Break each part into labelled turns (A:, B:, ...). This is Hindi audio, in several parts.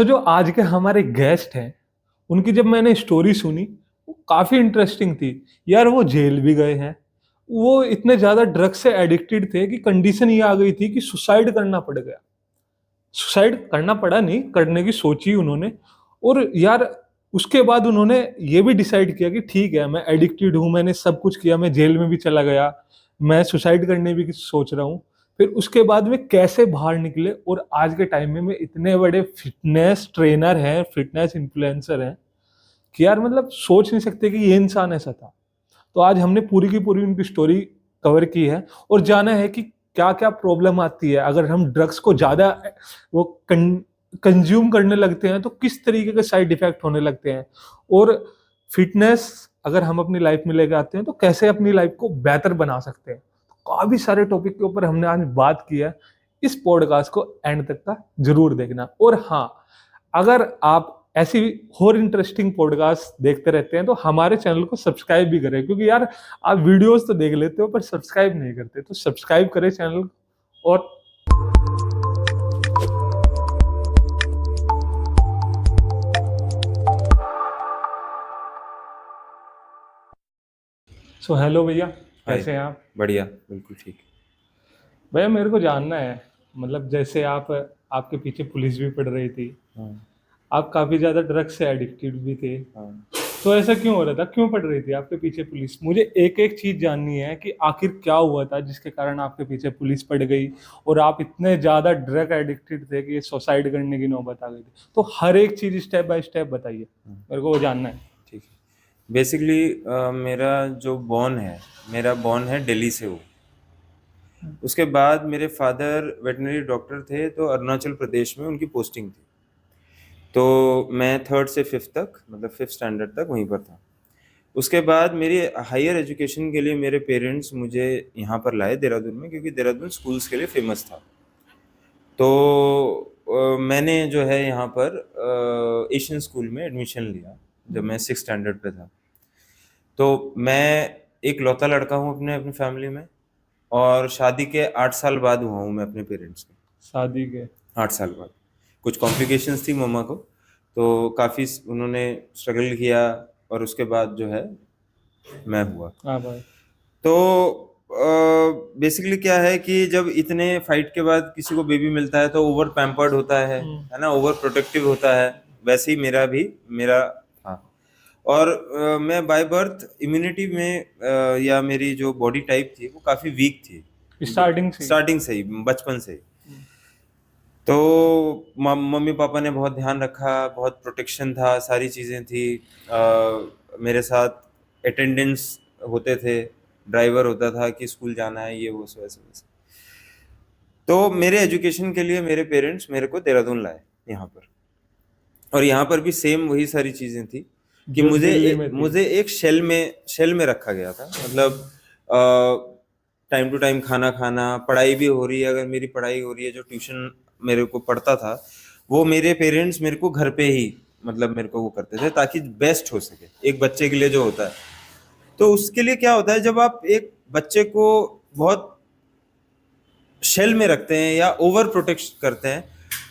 A: जो आज के हमारे गेस्ट हैं, उनकी जब मैंने स्टोरी सुनी, वो काफ़ी इंटरेस्टिंग थी। यार वो जेल भी गए हैं, वो इतने ज़्यादा ड्रग्स से एडिक्टेड थे कि कंडीशन ये आ गई थी कि सुसाइड करना पड़ गया। सुसाइड करना पड़ा नहीं, करने की सोची उन्होंने। और यार उसके बाद उन्होंने ये भी डिसाइड किया कि ठीक है, मैं एडिक्टेड हूँ, मैंने सब कुछ किया, मैं जेल में भी चला गया, मैं सुसाइड करने भी की सोच रहा हूँ। फिर उसके बाद में कैसे बाहर निकले और आज के टाइम में इतने बड़े फिटनेस ट्रेनर हैं, फिटनेस इन्फ्लुएंसर हैं कि यार मतलब सोच नहीं सकते कि ये इंसान ऐसा था। तो आज हमने पूरी की पूरी उनकी स्टोरी कवर की है और जाना है कि क्या-क्या प्रॉब्लम आती है अगर हम ड्रग्स को ज़्यादा वो कंज़्यूम करने लगते हैं तो किस तरीके के साइड इफ़ेक्ट होने लगते हैं। और फिटनेस अगर हम अपनी लाइफ़ में लेके आते हैं तो कैसे अपनी लाइफ़ को बेहतर बना सकते हैं। काफ़ी सारे टॉपिक के ऊपर हमने आज बात की है। इस पॉडकास्ट को एंड तक का ज़रूर देखना। और हाँ, अगर आप ऐसी और इंटरेस्टिंग पॉडकास्ट देखते रहते हैं तो हमारे चैनल को सब्सक्राइब भी करें, क्योंकि यार आप वीडियोस तो देख लेते हो पर सब्सक्राइब नहीं करते, तो सब्सक्राइब करें चैनल। और सो हेलो भैया,
B: हाय।
A: कैसे हैं आप?
B: बढ़िया, बिल्कुल ठीक।
A: भैया मेरे को जानना है, मतलब जैसे आप आपके पीछे पुलिस भी पड़ रही थी,
B: हाँ,
A: आप काफ़ी ज़्यादा ड्रग्स से एडिक्टेड भी थे,
B: हाँ।
A: तो ऐसा क्यों हो रहा था? क्यों पड़ रही थी आपके पीछे पुलिस? मुझे एक-एक चीज़ जाननी है कि आखिर क्या हुआ था जिसके कारण आपके पीछे पुलिस पड़ गई और आप इतने ज़्यादा ड्रग एडिक्टेड थे कि सुसाइड करने की नौबत आ गई थी। तो हर एक चीज़ स्टेप बाय स्टेप बताइए,
B: हाँ,
A: मेरे को वो जानना है।
B: ठीक है। बेसिकली मेरा बॉर्न है दिल्ली से हूँ। उसके बाद मेरे फादर वेटरनरी डॉक्टर थे, तो अरुणाचल प्रदेश में उनकी पोस्टिंग थी। तो मैं 3rd से 5th तक, मतलब 5th स्टैंडर्ड तक वहीं पर था। उसके बाद मेरी हायर एजुकेशन के लिए मेरे पेरेंट्स मुझे यहाँ पर लाए देहरादून में, क्योंकि देहरादून स्कूल्स के लिए फ़ेमस था। तो मैंने जो है यहाँ पर एशियन स्कूल में एडमिशन लिया जब मैं 6th स्टैंडर्ड पे था। तो मैं एक लौता लड़का हूँ अपने अपनी फैमिली में, और शादी के 8 साल बाद हुआ हूँ मैं अपने पेरेंट्स के।
A: शादी के
B: 8 साल बाद कुछ कॉम्प्लिकेशंस थी मम्मा को, तो काफ़ी उन्होंने स्ट्रगल किया, और उसके बाद जो है मैं हुआ।
A: हाँ भाई।
B: तो बेसिकली क्या है कि जब इतने फाइट के बाद किसी को बेबी मिलता है तो ओवर पैम्पर्ड होता है ना, ओवर प्रोटेक्टिव होता है। वैसे ही मेरा था। और मैं बाय बर्थ इम्यूनिटी में या मेरी जो बॉडी टाइप थी वो काफ़ी वीक थी,
A: स्टार्टिंग से ही।
B: स्टार्टिंग से ही, बचपन से ही। तो मम्मी पापा ने बहुत ध्यान रखा, बहुत प्रोटेक्शन था, सारी चीज़ें थी। मेरे साथ अटेंडेंस होते थे, ड्राइवर होता था कि स्कूल जाना है, ये वो, सो वैसे वैसे। तो मेरे एजुकेशन के लिए मेरे पेरेंट्स मेरे को देहरादून लाए यहाँ पर। और यहाँ पर भी सेम वही सारी चीज़ें थी कि
A: जो दिल्ली में थी।
B: मुझे एक शेल में रखा गया था। मतलब टाइम टू टाइम खाना खाना, पढ़ाई भी हो रही है, अगर मेरी पढ़ाई हो रही है, जो ट्यूशन मेरे को पढ़ता था, वो मेरे पेरेंट्स मेरे को घर पे ही, मतलब मेरे को वो करते थे ताकि बेस्ट हो सके एक बच्चे के लिए जो होता है। तो उसके लिए क्या होता है, जब आप एक बच्चे को बहुत शेल में रखते हैं या ओवर प्रोटेक्ट करते हैं,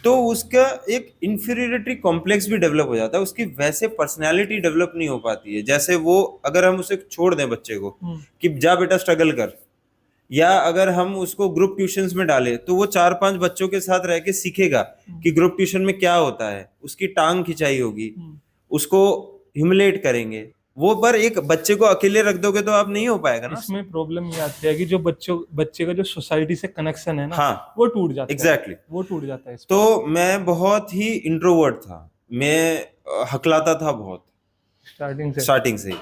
B: तो उसका एक इंफीरियरिटी कॉम्प्लेक्स भी डेवलप हो जाता है, उसकी वैसे पर्सनैलिटी डेवलप नहीं हो पाती है। जैसे वो, अगर हम उसे छोड़ दें बच्चे को कि जा बेटा स्ट्रगल कर, या अगर हम उसको ग्रुप ट्यूशंस में डालें, तो वो 4-5 बच्चों के साथ रह के सीखेगा कि ग्रुप ट्यूशन में क्या होता है, उसकी टांग खिंचाई होगी, उसको ह्यूमिलेट करेंगे वो। पर एक बच्चे को अकेले रख दोगे तो आप नहीं हो पाएगा ना।
A: इसमें प्रॉब्लम ये आती है कि जो बच्चे का जो सोसाइटी से कनेक्शन है ना,
B: हाँ,
A: वो टूट जाता है।
B: एग्जैक्टली।
A: वो टूट जाता है इसमें।
B: तो मैं बहुत ही इंट्रोवर्ट था। मैं हकलाता था बहुत,
A: स्टार्टिंग से।
B: स्टार्टिंग से ही।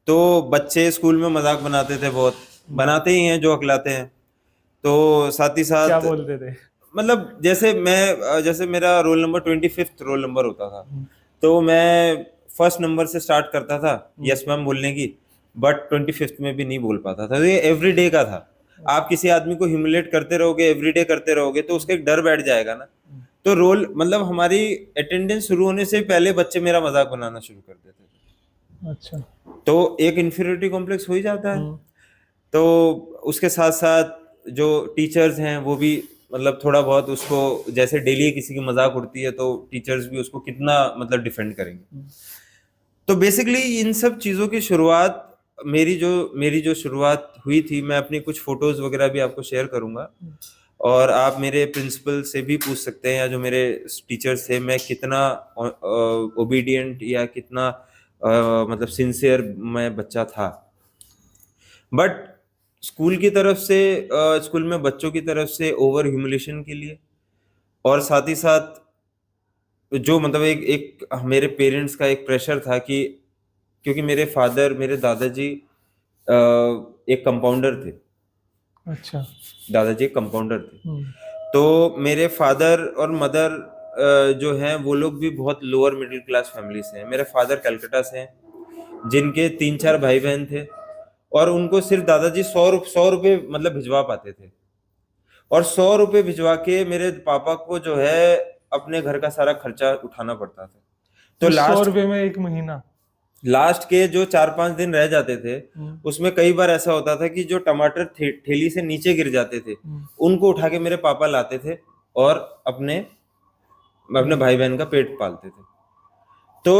B: तो बच्चे स्कूल में मजाक बनाते थे, बहुत बनाते ही हैं जो हकलाते हैं। तो साथ ही
A: क्या
B: साथ,
A: बोलते थे?
B: मतलब जैसे मेरा roll number 25th roll number होता था, तो मैं फर्स्ट नंबर से स्टार्ट करता था यस मैम बोलने की, बट 25th में भी नहीं बोल पाता था। तो ये एवरी डे का था। आप किसी आदमी को ह्यूमिलेट करते रहोगे, एवरी डे करते रहोगे, तो उसका एक डर बैठ जाएगा ना। तो रोल, मतलब हमारी अटेंडेंस शुरू होने से पहले बच्चे मेरा मजाक बनाना शुरू कर देते थे।
A: अच्छा।
B: तो एक इन्फीरियरिटी कॉम्प्लेक्स हो ही जाता है। तो उसके साथ साथ जो टीचर्स हैं वो भी मतलब थोड़ा बहुत उसको, जैसे डेली किसी की मजाक उड़ती है तो टीचर्स भी उसको कितना मतलब डिफेंड करेंगे। तो बेसिकली इन सब चीज़ों की शुरुआत, मेरी जो शुरुआत हुई थी, मैं अपनी कुछ फोटोज वगैरह भी आपको शेयर करूंगा, और आप मेरे प्रिंसिपल से भी पूछ सकते हैं या जो मेरे टीचर्स थे, मैं कितना ओबीडियंट या कितना मतलब सिंसियर मैं बच्चा था। बट स्कूल की तरफ से, स्कूल में बच्चों की तरफ से ओवर ह्यूमिलेशन के लिए, और साथ ही साथ जो मतलब एक एक मेरे पेरेंट्स का एक प्रेशर था कि, क्योंकि मेरे दादाजी एक कंपाउंडर थे।
A: अच्छा।
B: दादाजी एक कंपाउंडर थे।
A: हम्म।
B: तो मेरे फादर और मदर जो हैं वो लोग भी बहुत लोअर मिडिल क्लास फैमिली से हैं। मेरे फादर कलकत्ता से हैं, जिनके 3-4 भाई बहन थे, और उनको सिर्फ दादाजी 100 रुपये मतलब भिजवा पाते थे, और 100 रुपये भिजवा के मेरे पापा को जो है अपने घर का सारा खर्चा उठाना पड़ता था। तो
A: तो 100
B: लास्ट
A: रुपए में एक महीना?
B: लास्ट के जो 4-5 दिन रह जाते थे,
A: हम्म।
B: उसमें कई बार ऐसा होता था कि जो टमाटर ठेली से नीचे गिर जाते थे, उनको उठा के मेरे पापा लाते थे और अपने अपने भाई बहन का पेट पालते थे। तो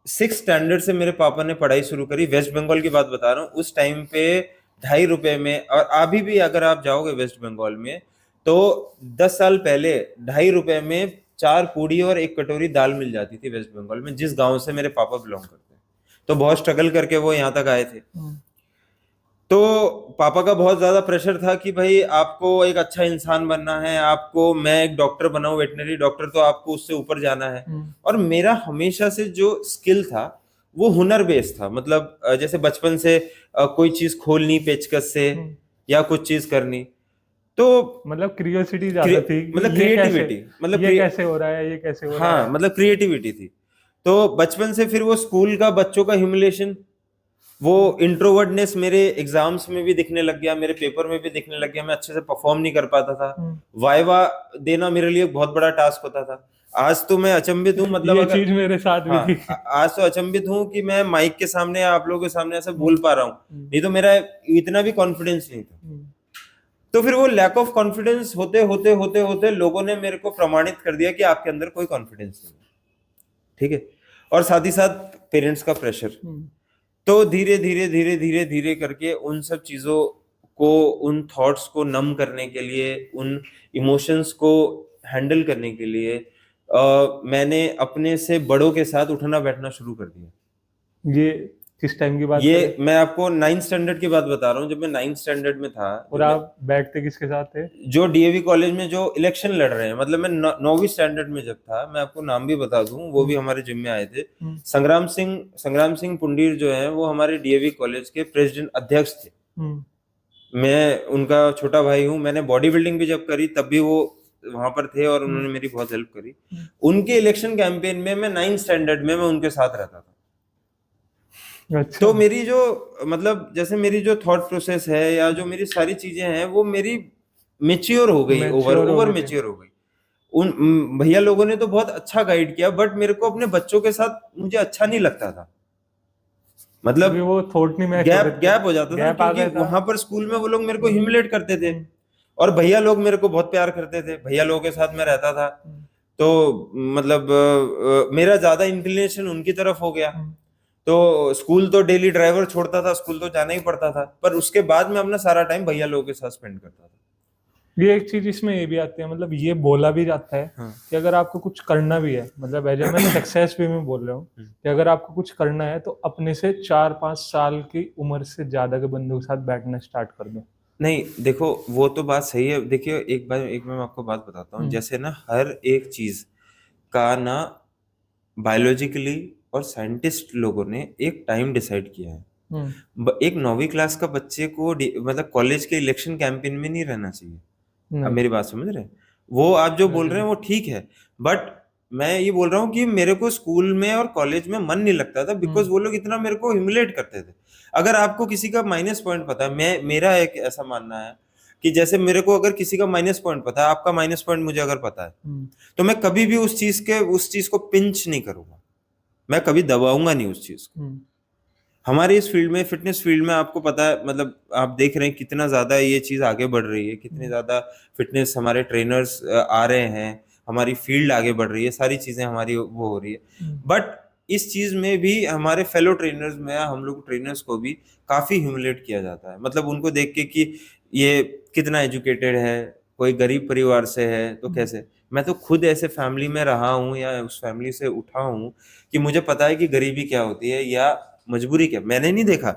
B: 6 स्टैंडर्ड से मेरे पापा ने पढ़ाई शुरू करी। वेस्ट बंगाल की बात बता रहा हूँ, उस टाइम पे 2.5 रुपए में, और अभी भी अगर आप जाओगे वेस्ट बंगाल में तो 10 साल पहले 2.5 रुपए में 4 पूड़ी और 1 कटोरी दाल मिल जाती थी वेस्ट बंगाल में, जिस गांव से मेरे पापा बिलोंग करते हैं। तो बहुत स्ट्रगल करके वो यहाँ तक आए थे। तो पापा का बहुत ज्यादा प्रेशर था कि भाई आपको एक अच्छा इंसान बनना है, आपको, मैं एक डॉक्टर बना हूं, वेटनरी डॉक्टर, तो आपको उससे ऊपर जाना है। और मेरा हमेशा से जो स्किल था वो हुनर बेस्ड था। मतलब जैसे बचपन से कोई चीज खोलनी पेचकस से या कुछ चीज करनी, तो
A: मतलब क्रियोसिटी ज्यादा थी,
B: मतलब
A: ये कैसे,
B: क्रिएटिविटी, मतलब
A: ये कैसे हो रहा है, ये कैसे हो रहा
B: हाँ,
A: है।
B: मतलब क्रिएटिविटी थी। तो बचपन से फिर वो स्कूल का बच्चों का ह्यूमिलेशन, वो इंट्रोवर्टनेस मेरे एग्जाम्स में भी दिखने लग गया, मेरे पेपर में भी दिखने लग गया। मैं अच्छे से परफॉर्म नहीं कर पाता था। वाइवा देना मेरे लिए बहुत बड़ा टास्क होता था। आज तो मैं अचंभित हूँ, मतलब
A: ये
B: अगर,
A: चीज मेरे साथ भी
B: हाँ,
A: थी।
B: आज तो अचंभित हूँ कि मैं माइक के सामने या आप लोगों के सामने ऐसे बोल पा रहा हूँ, नहीं तो मेरा इतना भी कॉन्फिडेंस नहीं था। तो फिर वो लैक ऑफ कॉन्फिडेंस होते होते होते होते लोगों ने मेरे को प्रमाणित कर दिया कि आपके अंदर कोई कॉन्फिडेंस नहीं है, ठीक है। और साथ ही साथ पेरेंट्स का प्रेशर। तो धीरे धीरे धीरे धीरे धीरे करके उन सब चीजों को, उन थॉट्स को नम करने के लिए, उन इमोशंस को हैंडल करने के लिए मैंने अपने से बड़ों के साथ उठना बैठना शुरू कर दिया।
A: ये किस टाइम की बात
B: ये
A: कर?
B: मैं आपको 9th स्टैंडर्ड की बात बता रहा हूँ। जब मैं 9th स्टैंडर्ड में था,
A: और आप बैठते किसके साथ थे?
B: जो डीएवी कॉलेज में जो इलेक्शन लड़ रहे हैं, मतलब मैं 9वीं स्टैंडर्ड में जब था, मैं आपको नाम भी बता दूं, वो भी हमारे जिम में आए थे। संग्राम सिंह पुंडीर जो है वो हमारे डीएवी कॉलेज के प्रेसिडेंट अध्यक्ष थे। मैं उनका छोटा भाई हूँ। मैंने बॉडी बिल्डिंग भी जब करी तब भी वो वहां पर थे और उन्होंने मेरी बहुत हेल्प करी। उनके इलेक्शन कैंपेन में मैं 9th स्टैंडर्ड में मैं उनके साथ रहता था।
A: अच्छा।
B: तो मेरी जो, मतलब जैसे मेरी जो थॉट प्रोसेस है या जो मेरी सारी चीजें हैं वो मेरी मेच्योर हो गई, ओवर मेच्योर हो गई। उन भैया लोगों ने तो बहुत अच्छा गाइड किया, बट मेरे को अपने बच्चों के साथ मुझे अच्छा नहीं लगता था। मतलब
A: वो थॉट नहीं मैच
B: गैप हो जाता था, क्योंकि वहां पर स्कूल में वो लोग मेरे को ह्यूमिलेट करते थे और भैया लोग मेरे को बहुत प्यार करते थे। भैया लोगों के साथ मैं रहता था, तो मतलब मेरा ज्यादा इंक्लिनेशन उनकी तरफ हो गया। तो स्कूल तो डेली ड्राइवर छोड़ता था, स्कूल तो जाना ही पड़ता था, पर उसके बाद मैं अपना सारा टाइम भैया लोगों के साथ स्पेंड करता था।
A: ये एक चीज इसमें ये भी आती है, मतलब ये बोला भी जाता है कि अगर आपको कुछ करना भी है, मतलब एज मैं सक्सेस भी मैं बोल रहा हूँ कि अगर आपको कुछ करना है तो अपने से 4-5 साल की उम्र से ज्यादा के बंदों के साथ बैठना स्टार्ट कर दो।
B: नहीं, देखो वो तो बात सही है। देखिए एक मैं आपको बात बताता हूँ। जैसे ना हर एक चीज का ना बायोलॉजिकली और साइंटिस्ट लोगों ने एक टाइम डिसाइड किया है। एक 9वीं क्लास का बच्चे को मतलब कॉलेज के इलेक्शन कैंपेन में नहीं रहना चाहिए। अब मेरी बात समझ रहे हैं? वो आप जो बोल रहे हैं वो ठीक है, बट मैं ये बोल रहा हूँ कि मेरे को स्कूल में और कॉलेज में मन नहीं लगता था, बिकॉज वो लोग इतना मेरे को ह्यूमिलेट करते थे। अगर आपको किसी का माइनस पॉइंट पता है, मेरा एक ऐसा मानना है कि जैसे मेरे को अगर किसी का माइनस पॉइंट पता है, आपका माइनस पॉइंट मुझे अगर पता है, तो मैं कभी भी उस चीज को पिंच नहीं करूंगा, मैं कभी दबाऊंगा नहीं उस चीज को। हमारे इस फील्ड में, फिटनेस फील्ड में, आपको पता है, मतलब आप देख रहे हैं कितना ज्यादा ये चीज आगे बढ़ रही है, कितने
A: हम्म,
B: ज्यादा फिटनेस हमारे ट्रेनर्स आ रहे हैं, हमारी फील्ड आगे बढ़ रही है, सारी चीजें हमारी वो हो रही है।
A: हम्म,
B: बट इस चीज में भी हमारे फेलो ट्रेनर्स में, हम लोग ट्रेनर्स को भी काफी ह्यूमिलेट किया जाता है, मतलब उनको देख के कि ये कितना एजुकेटेड है, कोई गरीब परिवार से है तो
A: हम्म,
B: कैसे। मैं तो खुद ऐसे फैमिली में रहा हूँ या उस फैमिली से उठा हूँ कि मुझे पता है कि गरीबी क्या होती है या मजबूरी क्या। मैंने नहीं देखा,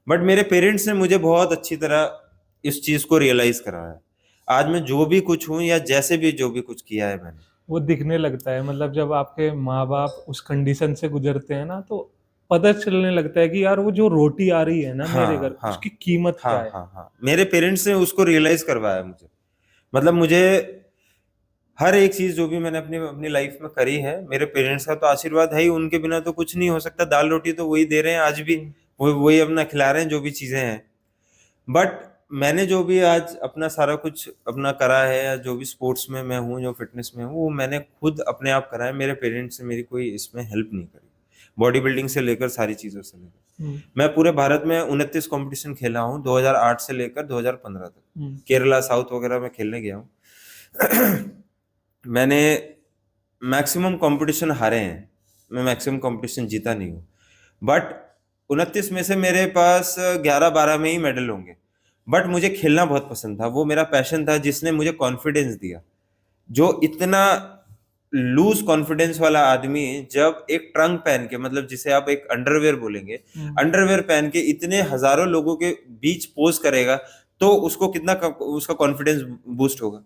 B: बट मेरे पेरेंट्स ने मुझे बहुत अच्छी तरह इस चीज को रियलाइज कराया। आज मैं जो भी कुछ हूँ या जैसे भी जो भी कुछ किया है मैंने।
A: वो दिखने लगता है, मतलब जब आपके माँ बाप उस कंडीशन से गुजरते हैं ना, तो पता चलने लगता है कि यार वो जो रोटी आ रही है ना मेरे घर,
B: हाँ हाँ
A: उसकी कीमत
B: हाँ
A: क्या है।
B: हाँ हाँ, मेरे पेरेंट्स ने उसको रियलाइज करवाया मुझे। मतलब मुझे हर एक चीज जो भी मैंने अपनी अपनी लाइफ में करी है, मेरे पेरेंट्स का तो आशीर्वाद है ही, उनके बिना तो कुछ नहीं हो सकता। दाल रोटी तो वही दे रहे हैं आज भी,
A: हम्म,
B: वो वही अपना खिला रहे हैं जो भी चीजें हैं। बट मैंने जो भी आज अपना सारा कुछ अपना करा है, या जो भी स्पोर्ट्स में मैं हूँ, जो फिटनेस में हूँ, वो मैंने खुद अपने आप करा है। मेरे पेरेंट्स ने मेरी कोई इसमें हेल्प नहीं करी, बॉडी बिल्डिंग से लेकर सारी चीजों से लेकर।
A: हम्म,
B: मैं पूरे भारत में 29 कंपटीशन खेला हूँ, 2008 से लेकर 2015 तक।
A: हम्म,
B: केरला, साउथ वगैरह में खेलने गया हूँ। मैंने मैक्सिमम कंपटीशन हारे हैं, मैं मैक्सिमम कंपटीशन जीता नहीं हूँ। बट 29 में से मेरे पास 11-12 में ही मेडल होंगे। बट मुझे खेलना बहुत पसंद था, वो मेरा पैशन था जिसने मुझे कॉन्फिडेंस दिया। जो इतना लूज कॉन्फिडेंस वाला आदमी जब एक ट्रंक पहन के, मतलब जिसे आप एक अंडरवेयर बोलेंगे,
A: हम्म,
B: अंडरवेयर पहन के इतने हजारों लोगों के बीच पोज करेगा, तो उसको कितना उसका कॉन्फिडेंस बूस्ट होगा।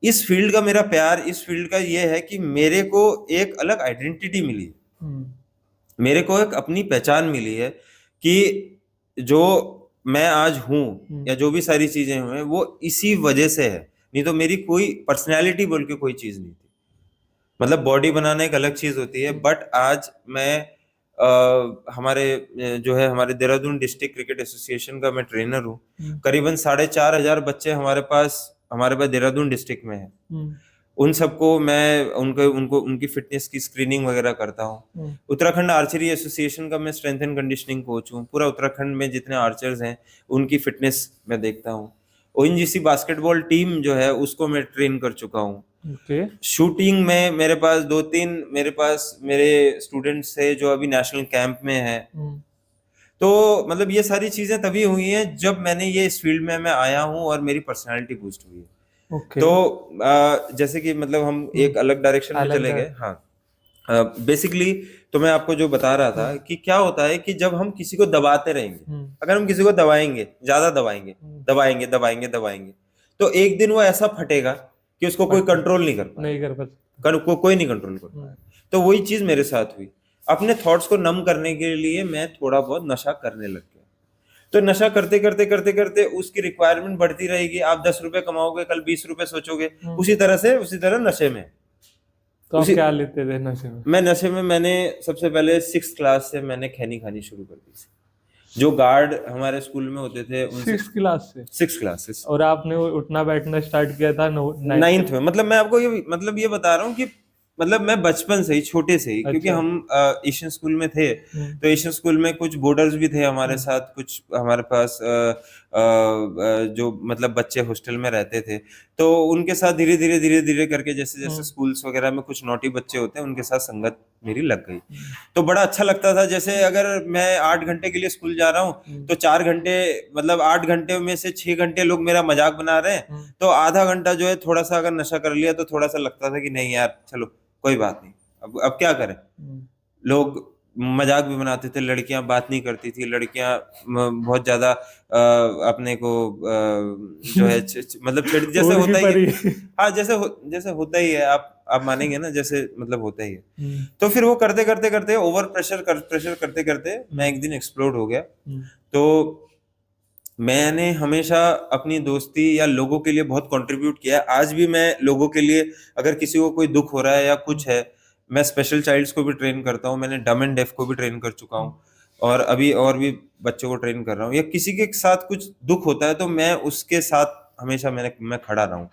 B: इस फील्ड का मेरा प्यार, इस फील्ड का ये है कि मेरे को एक अलग आइडेंटिटी मिली है,
A: हम्म,
B: मेरे को एक अपनी पहचान मिली है कि जो मैं आज हूं
A: हम्म,
B: या जो भी सारी चीजें हुए वो इसी वजह से है। नहीं तो मेरी कोई पर्सनैलिटी बोल के कोई चीज नहीं थी। मतलब बॉडी बनाना एक अलग चीज होती है,
A: हम्म,
B: बट आज मैं हमारे जो है हमारे देहरादून डिस्ट्रिक्ट क्रिकेट एसोसिएशन का मैं ट्रेनर हूँ।
A: हम्म,
B: करीबन 4,500 बच्चे हमारे पास देहरादून डिस्ट्रिक्ट में है।
A: हम्म,
B: उन सबको मैं उनको उनको उनकी फिटनेस की स्क्रीनिंग वगैरह करता हूँ।
A: हम्म,
B: उत्तराखंड आर्चरी एसोसिएशन का मैं स्ट्रेंथ एंड कंडीशनिंग कोच हूँ। पूरा उत्तराखंड में जितने आर्चर्स हैं उनकी फिटनेस मैं देखता हूँ। ओएनजीसी बास्केटबॉल टीम जो है उसको मैं ट्रेन कर चुका हूँ।
A: ओके,
B: शूटिंग में मेरे पास 2-3 मेरे स्टूडेंट्स थे जो अभी नेशनल कैंप में है।
A: हम्म,
B: तो मतलब ये सारी चीजें तभी हुई हैं जब मैंने ये इस फील्ड में मैं आया हूँ और मेरी पर्सनालिटी बूस्ट हुई है।
A: ओके,
B: तो जैसे कि मतलब हम
A: हम्म,
B: एक अलग डायरेक्शन में
A: अलग
B: चले
A: डर,
B: गए। हाँ, बेसिकली तो मैं आपको जो बता रहा था
A: हम्म,
B: कि क्या होता है कि जब हम किसी को दबाते रहेंगे,
A: हम्म,
B: अगर हम किसी को दबाएंगे, ज्यादा दबाएंगे,
A: हम्म,
B: दबाएंगे दबाएंगे दबाएंगे, तो एक दिन वो ऐसा फटेगा कि उसको कोई
A: फट
B: कंट्रोल नहीं कर
A: नहीं कर
B: पाएगा।
A: पाते।
B: कोई नहीं कंट्रोल कर
A: हम्म,
B: पाएगा। तो वही चीज मेरे साथ हुई। अपने थॉट्स को नम करने के लिए मैं थोड़ा बहुत नशा करने लग गया। तो नशा करते करते करते करते उसकी रिक्वायरमेंट बढ़ती रहेगी। आप 10 रुपए कमाओगे, कल 20 रुपए सोचोगे।
A: हम्म।
B: उसी तरह नशे में,
A: तो आप
B: उसी
A: क्या लेते थे नशे में?
B: मैं नशे में मैंने सबसे पहले 6 क्लास से मैंने खैनी खानी शुरू कर दी थी। जो गार्ड हमारे स्कूल में होते थे उनसे।
A: 6 क्लास से?
B: 6 क्लासेस।
A: और आपने वो उठना बैठना स्टार्ट किया था 9th
B: नाइन्थ
A: क्लास?
B: में, मतलब मैं आपको ये मतलब ये बता रहा हूँ कि मतलब मैं बचपन से ही, छोटे से ही, क्योंकि
A: अच्छा।
B: हम एशियन स्कूल में थे।
A: हम्म,
B: तो एशियन स्कूल में कुछ बोर्डर्स भी थे हमारे
A: हम्म,
B: साथ, कुछ हमारे पास जो मतलब बच्चे हॉस्टल में रहते थे। तो उनके साथ धीरे धीरे करके, जैसे जैसे
A: हम्म,
B: स्कूल्स वगैरह में कुछ नोटी बच्चे होते हैं, उनके साथ संगत मेरी लग गई।
A: हम्म,
B: तो बड़ा अच्छा लगता था। जैसे अगर मैं 8 घंटे के लिए स्कूल जा रहा हूँ,
A: हम्म,
B: तो 4 घंटे, मतलब 8 घंटे में से 6 घंटे लोग मेरा मजाक बना रहे हैं।
A: हम्म,
B: तो आधा घंटा जो है थोड़ा सा अगर नशा कर लिया तो थोड़ा सा लगता था कि नहीं यार चलो कोई बात नहीं, अब क्या करें।
A: हम्म,
B: लोग मजाक भी बनाते थे, लड़कियां बात नहीं करती थी, लड़कियां बहुत ज्यादा अपने को जो है मतलब जैसे
A: उड़ की
B: होता ही है।
A: परी।
B: हाँ, जैसे होता ही है, आप मानेंगे ना, जैसे मतलब होता ही है।
A: हम्म,
B: तो फिर वो करते करते करते ओवर प्रेशर करते करते मैं
A: हम्म,
B: एक दिन एक्सप्लोड हो गया।
A: हम्म,
B: तो मैंने हमेशा अपनी दोस्ती या लोगों के लिए बहुत कंट्रीब्यूट किया है। आज भी मैं लोगों के लिए, अगर किसी को कोई दुख हो रहा है या
A: हम्म,
B: कुछ है, मैं स्पेशल चाइल्ड्स को भी ट्रेन करता हूँ। मैंने डम एंड डेफ को भी ट्रेन कर चुका
A: हम्म,
B: हूँ, और अभी और भी बच्चों को ट्रेन कर रहा हूँ। या किसी के साथ कुछ दुख होता है तो मैं उसके साथ हमेशा मैं खड़ा रहा हूँ।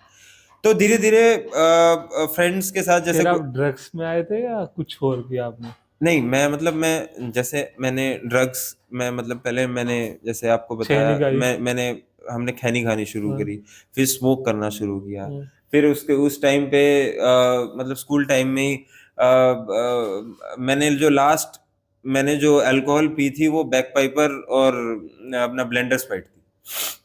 B: तो धीरे धीरे फ्रेंड्स के साथ जैसे
A: फिर आप ड्रग्स में आए थे या कुछ और किया आपने?
B: नहीं, मैं मतलब मैं जैसे मैंने ड्रग्स, मैं मतलब पहले मैंने जैसे आपको बताया,
A: छेनी खाई।
B: मैंने हमने खैनी खानी शुरू
A: हाँ,
B: करी, फिर स्मोक करना शुरू किया,
A: हाँ,
B: फिर उसके उस टाइम पे मतलब स्कूल टाइम में ही मैंने जो लास्ट मैंने जो अल्कोहल पी थी वो बैक पाइपर और अपना ब्लेंडर स्प्राइट थी।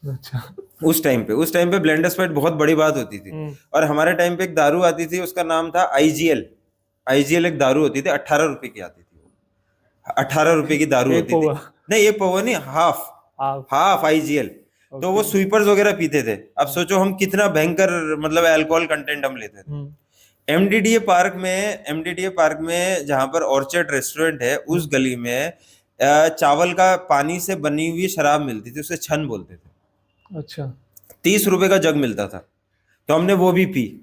A: अच्छा।
B: उस टाइम पे ब्लेंडर स्प्राइट बहुत बड़ी बात होती थी।
A: हम्म।
B: और हमारे टाइम पे एक दारू आती थी, उसका नाम था आईजीएल। आईजीएल एक दारू होती थी, 18 रुपए की आती थी। 18 रुपए की दारू
A: एक
B: होती थी।
A: पौवा।
B: नहीं, एक पवा नहीं, हाफ।
A: आप।
B: Half IGL. तो वो
A: ओके।
B: स्वीपर्स वगैरह पीते थे। अब सोचो हम कितना भयंकर मतलब अल्कोहल कंटेंट हम लेते थे।
A: हम्म।
B: एमडीडीए पार्क में जहां पर ऑर्चर्ड रेस्टोरेंट है, उस
A: हम्म।
B: गली में चावल का पानी से बनी हुई शराब मिलती थी, उसे छन बोलते थे।
A: अच्छा।
B: 30 रुपए का जग मिलता था, तो हमने वो भी पी।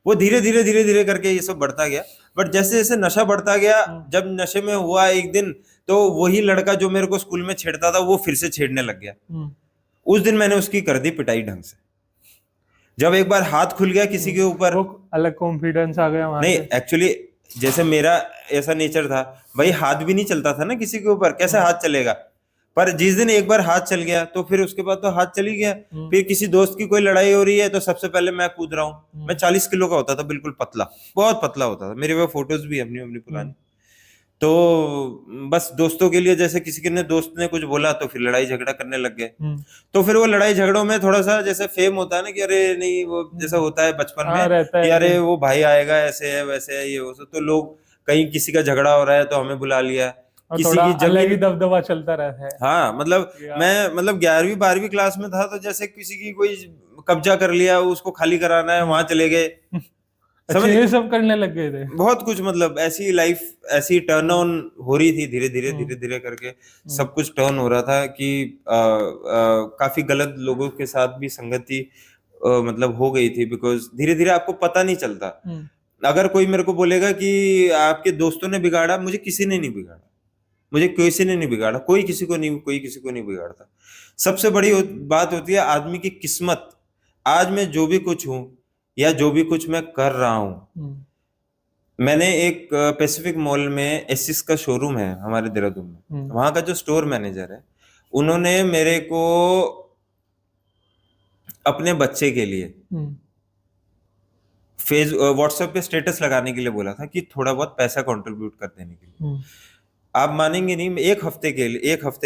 B: वो धीरे धीरे करके ये सब बढ़ता गया। बट जैसे जैसे नशा बढ़ता गया,
A: हम्म।
B: जब नशे में हुआ एक दिन, तो वही लड़का जो मेरे को स्कूल में छेड़ता था वो फिर से छेड़ने लग गया।
A: हम्म।
B: उस दिन मैंने उसकी कर दी पिटाई ढंग से। जब एक बार हाथ खुल गया किसी के ऊपर।
A: वो अलग कॉन्फिडेंस आ गया वहां
B: नहीं,
A: से।
B: एक्चुअली जैसे मेरा ऐसा नेचर था, भाई हाथ भी नहीं चलता था ना किसी के ऊपर, कैसे
A: हम्म।
B: हाथ चलेगा। पर जिस दिन एक बार हाथ चल गया तो फिर उसके बाद तो हाथ चल ही गया।
A: हम्म।
B: फिर किसी दोस्त की कोई लड़ाई हो रही है तो सबसे पहले मैं कूद रहा हूँ। मैं
A: हम्म।
B: 40 किलो का होता था, बिल्कुल पतला, बहुत पतला होता था। मेरे वो फोटोज भी है अपनी अपनी पुरानी।
A: हम्म।
B: तो बस दोस्तों के लिए जैसे किसी के ने दोस्त ने कुछ बोला तो फिर लड़ाई झगड़ा करने लग गए।
A: हम्म।
B: तो फिर वो लड़ाई झगड़ों में थोड़ा सा जैसे फेम होता है ना, कि अरे नहीं, वो जैसा
A: हम्म।
B: होता है बचपन
A: हाँ,
B: में
A: रहता
B: कि
A: है कि।
B: अरे वो भाई आएगा, ऐसे है वैसे है ये वो सब, तो लोग कहीं किसी का झगड़ा हो रहा है तो हमें बुला लिया।
A: और
B: किसी
A: थोड़ा
B: की
A: अलग ही
B: जमीन।
A: दबदबा चलता रहता है।
B: हाँ मतलब
A: या।
B: मैं मतलब 11वीं 12वीं क्लास में था, तो जैसे किसी की कोई कब्जा कर लिया, उसको खाली कराना है, वहां
A: हम्म।
B: चले गए।
A: अच्छा,
B: समझ।
A: ये सब करने लग गए थे।
B: बहुत कुछ मतलब ऐसी लाइफ ऐसी टर्न
A: हम्म।
B: ऑन हो रही थी, धीरे धीरे
A: हम्म।
B: धीरे धीरे करके
A: हम्म।
B: सब कुछ टर्न हो रहा था कि काफी गलत लोगों के साथ भी संगति मतलब हो गई थी, बिकॉज धीरे धीरे आपको पता नहीं चलता।
A: हम्म।
B: अगर कोई मेरे को बोलेगा कि आपके दोस्तों ने बिगाड़ा, मुझे किसी ने नहीं बिगाड़ा। मुझे किसी ने नहीं बिगाड़ा, कोई किसी को नहीं बिगाड़ता। सबसे बड़ी बात होती है आदमी की किस्मत। आज मैं जो भी कुछ हूं या जो भी कुछ मैं कर रहा हूं,
A: हम्म।
B: मैंने एक पैसिफिक मॉल में एसिस का शोरूम है हमारे देहरादून में।
A: हम्म।
B: वहां का जो स्टोर मैनेजर है, उन्होंने मेरे को अपने बच्चे के लिए
A: हम्म।
B: फेस व्हाट्सएप पे स्टेटस लगाने के लिए बोला था, कि थोड़ा बहुत पैसा कंट्रीब्यूट कर देने के लिए।
A: हम्म।
B: आप मानेंगे नहीं, एक हफ्ते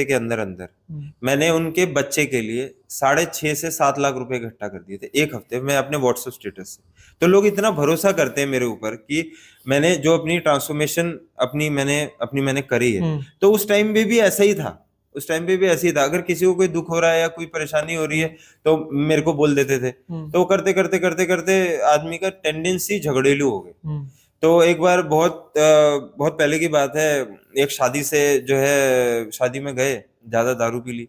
B: के अंदर अंदर
A: हम्म।
B: मैंने उनके बच्चे के लिए 6.5 से 7 लाख रुपए इकट्ठा कर दिए थे, एक हफ्ते में, अपने व्हाट्सएप स्टेटस से। तो लोग इतना भरोसा करते हैं मेरे ऊपर कि मैंने जो अपनी ट्रांसफॉर्मेशन मैंने करी है।
A: हम्म।
B: तो उस टाइम पे भी ऐसा ही था। उस टाइम पे भी ऐसे ही था, अगर किसी को कोई दुख हो रहा है या कोई परेशानी हो रही है तो मेरे को बोल देते थे।
A: हम्म।
B: तो करते करते करते करते आदमी का टेंडेंसी झगड़ेलू हो गई।
A: हम्म।
B: तो एक बार बहुत पहले की बात है, एक शादी से जो है शादी में गए, ज्यादा दारू पी ली।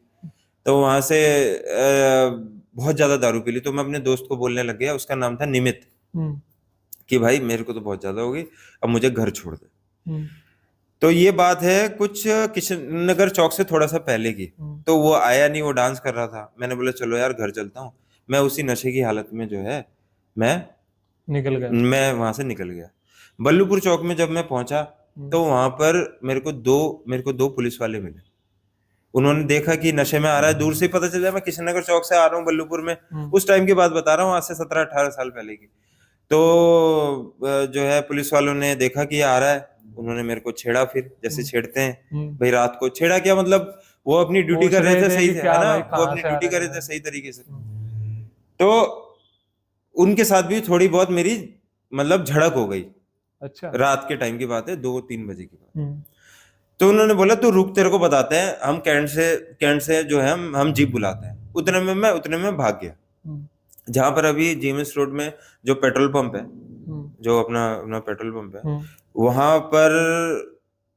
B: तो वहां से बहुत ज्यादा दारू पी ली, तो मैं अपने दोस्त को बोलने लग गया, उसका नाम था निमित,
A: हम्म।
B: कि भाई मेरे को तो बहुत ज्यादा हो गई, अब मुझे घर छोड़ दे।
A: हम्म।
B: तो ये बात है कुछ किशन नगर चौक से थोड़ा सा पहले की।
A: हम्म।
B: तो वो आया नहीं, वो डांस कर रहा था। मैंने बोला चलो यार घर चलता हूँ। मैं उसी नशे की हालत में जो है, मैं
A: निकल गया।
B: मैं वहां से निकल गया। बल्लूपुर चौक में जब मैं पहुंचा,
A: हम्म।
B: तो वहां पर मेरे को दो पुलिस वाले मिले। उन्होंने देखा कि नशे में आ रहा है, दूर से ही पता चल जाए मैं किशन नगर चौक से आ रहा हूँ बल्लूपुर में।
A: हम्म।
B: उस टाइम की बात बता रहा हूँ, आज से 17-18 साल पहले की। तो जो है पुलिस वालों ने देखा कि ये आ रहा है, उन्होंने मेरे को छेड़ा, फिर जैसे
A: हम्म।
B: छेड़ते हैं।
A: हम्म।
B: भाई रात को छेड़ा क्या मतलब, वो अपनी ड्यूटी
A: पूछ
B: कर रहे
A: रहे
B: थे
A: थे
B: सही
A: कि
B: से, है
A: क्या
B: ना,
A: भाई,
B: वो
A: कहाँ
B: अपनी
A: से आ
B: ड्यूटी कर
A: रहे
B: रहे थे
A: हैं।
B: सही तरीके से।
A: हम्म।
B: तो उनके साथ भी थोड़ी बहुत मेरी मतलब झड़प हो गई।
A: अच्छा।
B: रात के टाइम की बात है, 2-3 बजे की बात।
A: हम्म।
B: तो उन्होंने बोला तू रुक, तेरे को बताते हैं। हम कैंट से जो है हम जीप बुलाते हैं। उतने में भाग गया।
A: हम्म।
B: जहां पर अभी जीएमएस रोड में जो पेट्रोल पंप है,
A: हम्म।
B: जो अपना अपना पेट्रोल पंप है,
A: हम्म।
B: वहां पर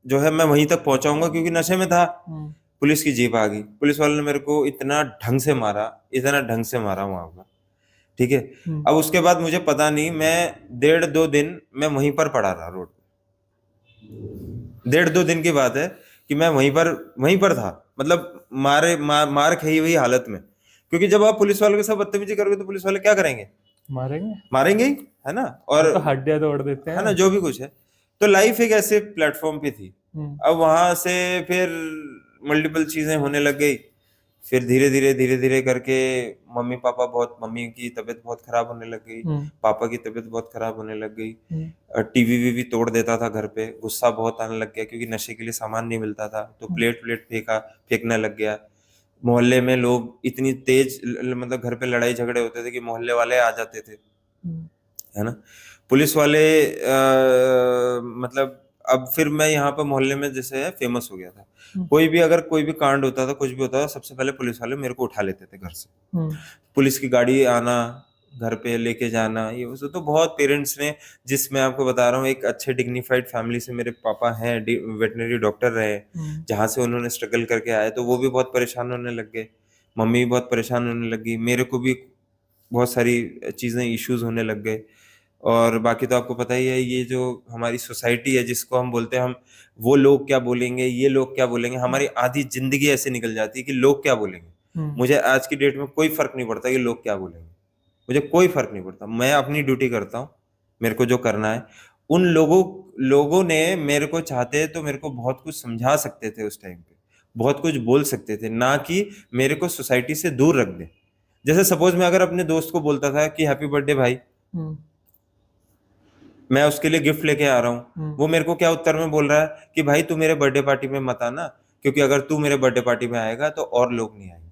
B: जो है मैं वहीं तक पहुंचाऊंगा, क्योंकि नशे में था।
A: हम्म।
B: पुलिस की जीप आ गई। पुलिस वाले ने मेरे को इतना ढंग से मारा वहां पर। ठीक है।
A: हम्म।
B: अब उसके बाद मुझे पता नहीं, मैं 1.5-2 दिन मैं वहीं पर पड़ा रहा रोड पे। 1.5-2 दिन की बात है कि मैं वहीं पर था, मतलब मार खाई हुई हालत में। क्योंकि जब आप पुलिस वालों के साथ बदतमीजी करोगे तो पुलिस वाले क्या करेंगे?
A: मारेंगे।
B: मारेंगे ही, है ना।
A: वो
B: और
A: तो हड्डियां तोड़ देते
B: है ना,
A: हैं।
B: जो भी कुछ है। तो लाइफ एक ऐसे प्लेटफॉर्म पे थी।
A: हम्म,
B: अब वहां से फिर मल्टीपल चीजें होने लग गई। फिर धीरे धीरे करके मम्मी की तबीयत बहुत खराब होने लग गई,
A: हम्म,
B: पापा की तबीयत बहुत खराब होने लग गई।
A: हम्म,
B: टीवी वीवी तोड़ देता था घर पे, गुस्सा बहुत आने लग गया क्योंकि नशे के लिए सामान नहीं मिलता था, तो
A: हम्म,
B: प्लेट प्लेट फेंकने लग गया। मोहल्ले में लोग इतनी तेज मतलब घर पे लड़ाई झगड़े होते थे कि मोहल्ले वाले आ जाते थे,
A: हम्म,
B: है ना। पुलिस वाले मतलब अब फिर मैं यहाँ पर मोहल्ले में जैसे है फेमस हो गया था।
A: हम्म,
B: कोई भी कांड होता था, कुछ भी होता था, सबसे पहले पुलिस वाले मेरे को उठा लेते थे घर से।
A: हम्म,
B: पुलिस की गाड़ी आना, घर पे लेके जाना, ये वो सब तो बहुत पेरेंट्स ने, जिस मैं आपको बता रहा हूँ एक अच्छे डिग्निफाइड फैमिली से मेरे पापा हैं, वेटनरी डॉक्टर रहे,
A: हम्म,
B: जहाँ से उन्होंने स्ट्रगल करके आए, तो वो भी बहुत परेशान होने लग गए। मम्मी भी बहुत परेशान होने लगी, मेरे को भी बहुत सारी चीजें इश्यूज होने लग गए। और बाकी तो आपको पता ही है, ये जो हमारी सोसाइटी है जिसको हम बोलते हैं, हम वो लोग क्या बोलेंगे, ये लोग क्या बोलेंगे, हमारी आधी जिंदगी ऐसे निकल जाती है कि लोग क्या बोलेंगे।
A: हम्म,
B: मुझे आज की डेट में कोई फर्क नहीं पड़ता कि लोग क्या बोलेंगे, मुझे कोई फर्क नहीं पड़ता, मैं अपनी ड्यूटी करता हूँ, मेरे को जो करना है। उन लोगों ने मेरे को चाहते तो मेरे को बहुत कुछ समझा सकते थे उस टाइम पे, बहुत कुछ बोल सकते थे, ना कि मेरे को सोसाइटी से दूर रख दे। जैसे सपोज मैं अगर अपने दोस्त को बोलता था कि हैप्पी बर्थडे भाई,
A: हम्म,
B: मैं उसके लिए गिफ्ट लेके आ रहा हूँ,
A: हम्म,
B: वो मेरे को क्या उत्तर में बोल रहा है कि भाई तू मेरे बर्थडे पार्टी में मत आना, क्योंकि अगर तू मेरे बर्थडे पार्टी में आएगा तो और लोग नहीं आएंगे।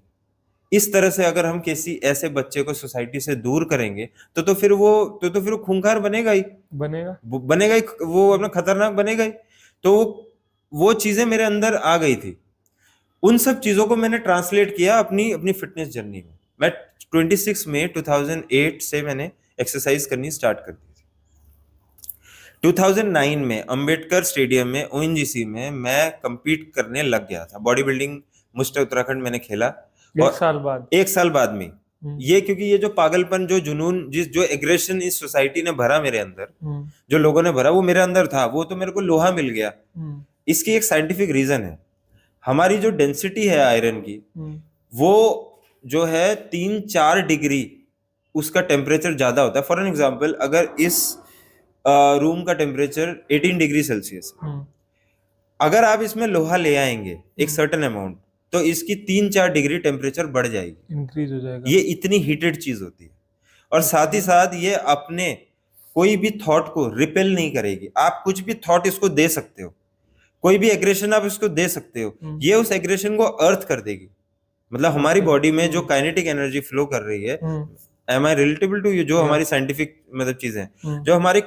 B: इस तरह से अगर हम किसी ऐसे बच्चे को सोसाइटी से दूर करेंगे तो फिर वो खूंखार बनेगा ही,
A: बनेगा।
B: बनेगा ही, वो अपना खतरनाक बनेगा ही। तो वो चीजें मेरे अंदर आ गई थी। उन सब चीजों को मैंने ट्रांसलेट किया अपनी अपनी फिटनेस जर्नी में। मैं 26 मई 2008 से मैंने एक्सरसाइज करनी स्टार्ट कर दी थी। 2009 में अंबेडकर स्टेडियम में ओएनजीसी में मैं compete करने लग गया था बॉडी बिल्डिंग। मिस्टर उत्तराखंड मैंने खेला,
A: एक
B: और
A: साल बाद।
B: एक साल बाद में
A: हम्म,
B: ये, क्योंकि ये जो पागलपन, जो जुनून, जो एग्रेशन इस सोसाइटी ने भरा मेरे अंदर,
A: हम्म,
B: जो लोगों ने भरा, वो मेरे अंदर था, वो तो मेरे को लोहा मिल गया।
A: हम्म,
B: इसकी एक साइंटिफिक रीजन है। हमारी जो डेंसिटी है आयरन की,
A: हम्म,
B: वो जो है 3-4 डिग्री उसका टेम्परेचर ज्यादा होता है। फॉर एन एग्जाम्पल, अगर इस रूम का टेम्परेचर 18 डिग्री सेल्सियस है,
A: हम्म,
B: अगर आप इसमें लोहा ले आएंगे एक
A: हम्म,
B: सर्टेन अमाउंट, तो इसकी 3-4 डिग्री टेम्परेचर बढ़ जाएगी।
A: इंक्रीज हो जाएगा।
B: ये इतनी हीटेड चीज होती है। और साथ ही
A: ओके।
B: साथ ये अपने कोई भी थॉट को रिपेल नहीं करेगी। आप कुछ भी थॉट इसको दे सकते हो, कोई भी एग्रेशन आप इसको दे सकते हो,
A: हम्म,
B: ये उस एग्रेशन को अर्थ कर देगी। मतलब हमारी
A: ओके।
B: बॉडी में जो
A: हम्म,
B: काइनेटिक एनर्जी फ्लो कर रही है,
A: hmm,
B: am I relatable to you, जो
A: या,
B: हमारी साइंटिफिक मतलब चीजें हैं,
A: हम्म,
B: जो हमारी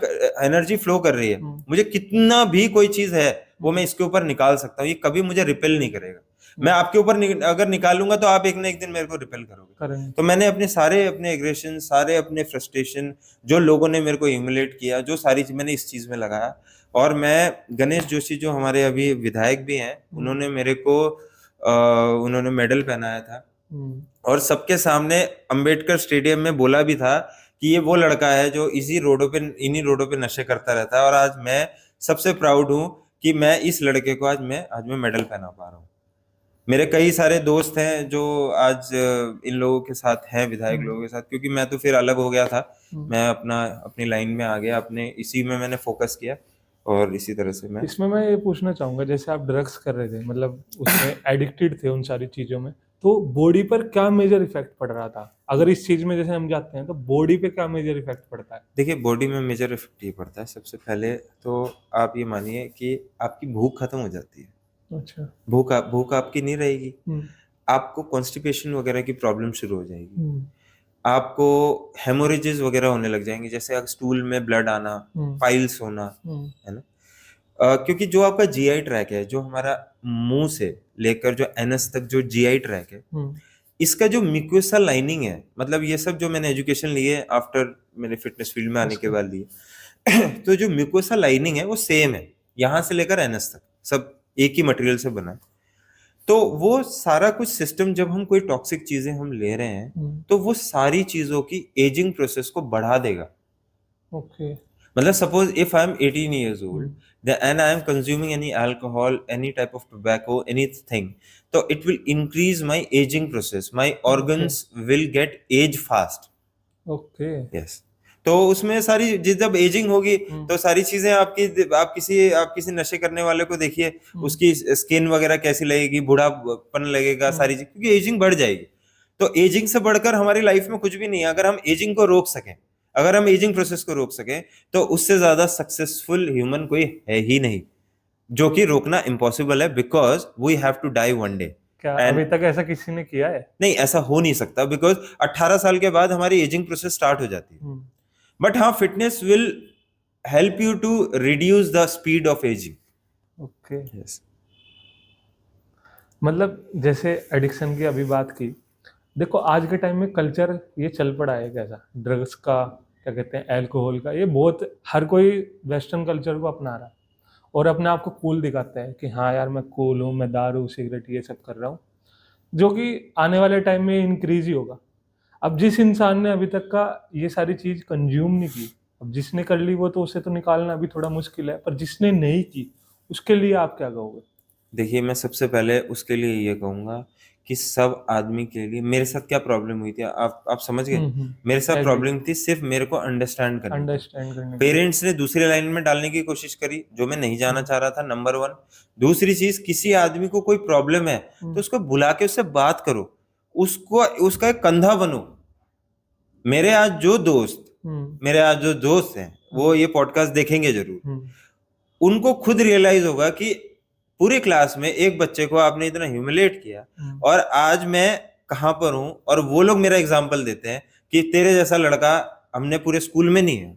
B: एनर्जी फ्लो कर रही है,
A: हम्म,
B: मुझे कितना भी कोई चीज है वो मैं
A: हम्म,
B: इसके ऊपर निकाल सकता हूँ, ये कभी मुझे रिपेल नहीं करेगा। मैं
A: हम्म,
B: आपके ऊपर अगर निकालूंगा तो आप एक ना एक दिन मेरे को रिपेल करोगे।
A: करेंगे।
B: तो मैंने अपने एग्रेशन, सारे अपने फ्रस्ट्रेशन, जो लोगों ने मेरे को इम्युलेट किया, जो सारी चीज मैंने इस चीज में लगाया। और मैं, गणेश जोशी जो हमारे अभी विधायक भी हैं,
A: हम्म,
B: उन्होंने मेरे को उन्होंने मेडल पहनाया था,
A: हम्म,
B: और सबके सामने अंबेडकर स्टेडियम में बोला भी था कि ये वो लड़का है जो इन्हीं रोडों पे नशे करता रहता है, और आज मैं सबसे प्राउड हूं कि मैं इस लड़के को आज मैं मेडल पहना पा रहा हूँ। मेरे कई सारे दोस्त हैं जो आज इन लोगों के साथ हैं, विधायक
A: हम्म,
B: लोगों के साथ, क्योंकि मैं तो फिर अलग हो गया था।
A: हम्म।
B: मैं अपनी लाइन में आ गया, अपने इसी में मैंने फोकस किया, और इसी तरह से मैं।
A: इसमें मैं ये पूछना चाहूंगा, जैसे आप ड्रग्स कर रहे थे, मतलब उसमें एडिक्टेड थे उन सारी चीजों में, तो बॉडी पर क्या मेजर इफेक्ट पड़ रहा था? अगर इस चीज में जैसे हम जाते हैं तो बॉडी पे क्या मेजर इफेक्ट पड़ता है?
B: देखिए, बॉडी में मेजर इफेक्ट ये पड़ता है, सबसे पहले तो आप ये मानिए कि आपकी भूख खत्म हो जाती है।
A: अच्छा।
B: भूख आपकी नहीं रहेगी।
A: हम्म,
B: आपको कॉन्स्टिपेशन वगैरह की प्रॉब्लम शुरू हो जाएगी।
A: हम्म,
B: आपको हेमोरेजेस वगैरह होने लग जाएंगे, जैसे अगर स्टूल में ब्लड आना,
A: हम्म,
B: पाइल्स होना,
A: हम्म,
B: है ना। क्योंकि जो आपका जीआई ट्रैक है, जो हमारा मुंह से लेकर जो एनस तक जो जीआई ट्रैक है,
A: हम्म,
B: इसका जो म्यूकोसा लाइनिंग है, मतलब ये सब जो मैंने एजुकेशन ली है आफ्टर मैंने फिटनेस फील्ड में आने के
A: अच्छा।
B: बाद ली है तो जो म्यूकोसा लाइनिंग है वो सेम है, यहाँ से लेकर एनस तक सब एक ही मटेरियल से बना है। तो वो सारा कुछ सिस्टम, जब हम कोई टॉक्सिक चीजें हम ले रहे हैं,
A: हम्म,
B: तो वो सारी चीजों की एजिंग प्रोसेस को बढ़ा देगा।
A: ओके।
B: मतलब suppose if I am 18 years old
A: hmm,
B: and I am consuming any alcohol, any type of tobacco, anything, so it will increase my aging process, my
A: okay,
B: organs will get age fast.
A: Okay.
B: Yes. तो उसमें सारी जब एजिंग होगी तो सारी चीजें आप किसी नशे करने वाले को देखिए, उसकी स्किन वगैरह कैसी लगेगी, बूढ़ापन लगेगा, सारी चीज, क्योंकि एजिंग बढ़ जाएगी। तो एजिंग से बढ़कर हमारी लाइफ में कुछ भी नहीं है। अगर हम एजिंग को रोक सकें, अगर हम एजिंग प्रोसेस को रोक सकें, तो उससे ज्यादा सक्सेसफुल ह्यूमन कोई है ही नहीं, जो कि रोकना इम्पॉसिबल है, because we have to die one day.
A: क्या
B: And
A: अभी तक ऐसा किसी ने किया है?
B: नहीं, ऐसा हो नहीं सकता, बिकॉज 18 साल के बाद हमारी एजिंग प्रोसेस स्टार्ट हो जाती है। बट हाँ, fitness will help you to reduce the speed of ageing.
A: Okay.
B: Yes.
A: मतलब जैसे एडिक्शन की अभी बात की, देखो आज के टाइम में कल्चर ये चल पड़ा है कैसा, ड्रग्स का, क्या कहते हैं, अल्कोहल का, ये बहुत हर कोई वेस्टर्न कल्चर को अपना रहा है और अपने आप को कूल दिखाता है कि हाँ यार मैं कूल हूँ, मैं दारू सिगरेट ये सब कर रहा हूँ, जो कि आने वाले टाइम में इंक्रीज ही होगा। अब जिस इंसान ने अभी तक का ये सारी चीज़ कंज्यूम नहीं की, अब जिसने कर ली वो तो उसे तो निकालना अभी थोड़ा मुश्किल है, पर जिसने नहीं की उसके लिए आप क्या कहोगे?
B: देखिए, मैं सबसे पहले उसके लिए ये कहूंगा कि सब आदमी के लिए, मेरे साथ क्या प्रॉब्लम हुई थी, आप समझ गए? मेरे साथ
A: एग्री।
B: प्रॉब्लम थी सिर्फ मेरे को अंडरस्टैंड करने की।
A: अंडरस्टैंड करने के लिए।
B: पेरेंट्स ने दूसरी लाइन में डालने की कोशिश करी, जो मैं नहीं जाना चाह रहा था, नंबर 1। दूसरी चीज, किसी आदमी को कोई प्रॉब्लम है तो उसको बुला के उससे बात करो, उसको उसका एक कंधा बनो। मेरे आज जो दोस्त हैं वो ये पॉडकास्ट देखेंगे जरूर, उनको खुद रियलाइज होगा कि पूरी क्लास में एक बच्चे को आपने इतना ह्यूमिलेट किया और आज मैं कहां पर हूं, और वो लोग मेरा एग्जाम्पल देते हैं कि तेरे जैसा लड़का हमने पूरे स्कूल में नहीं है।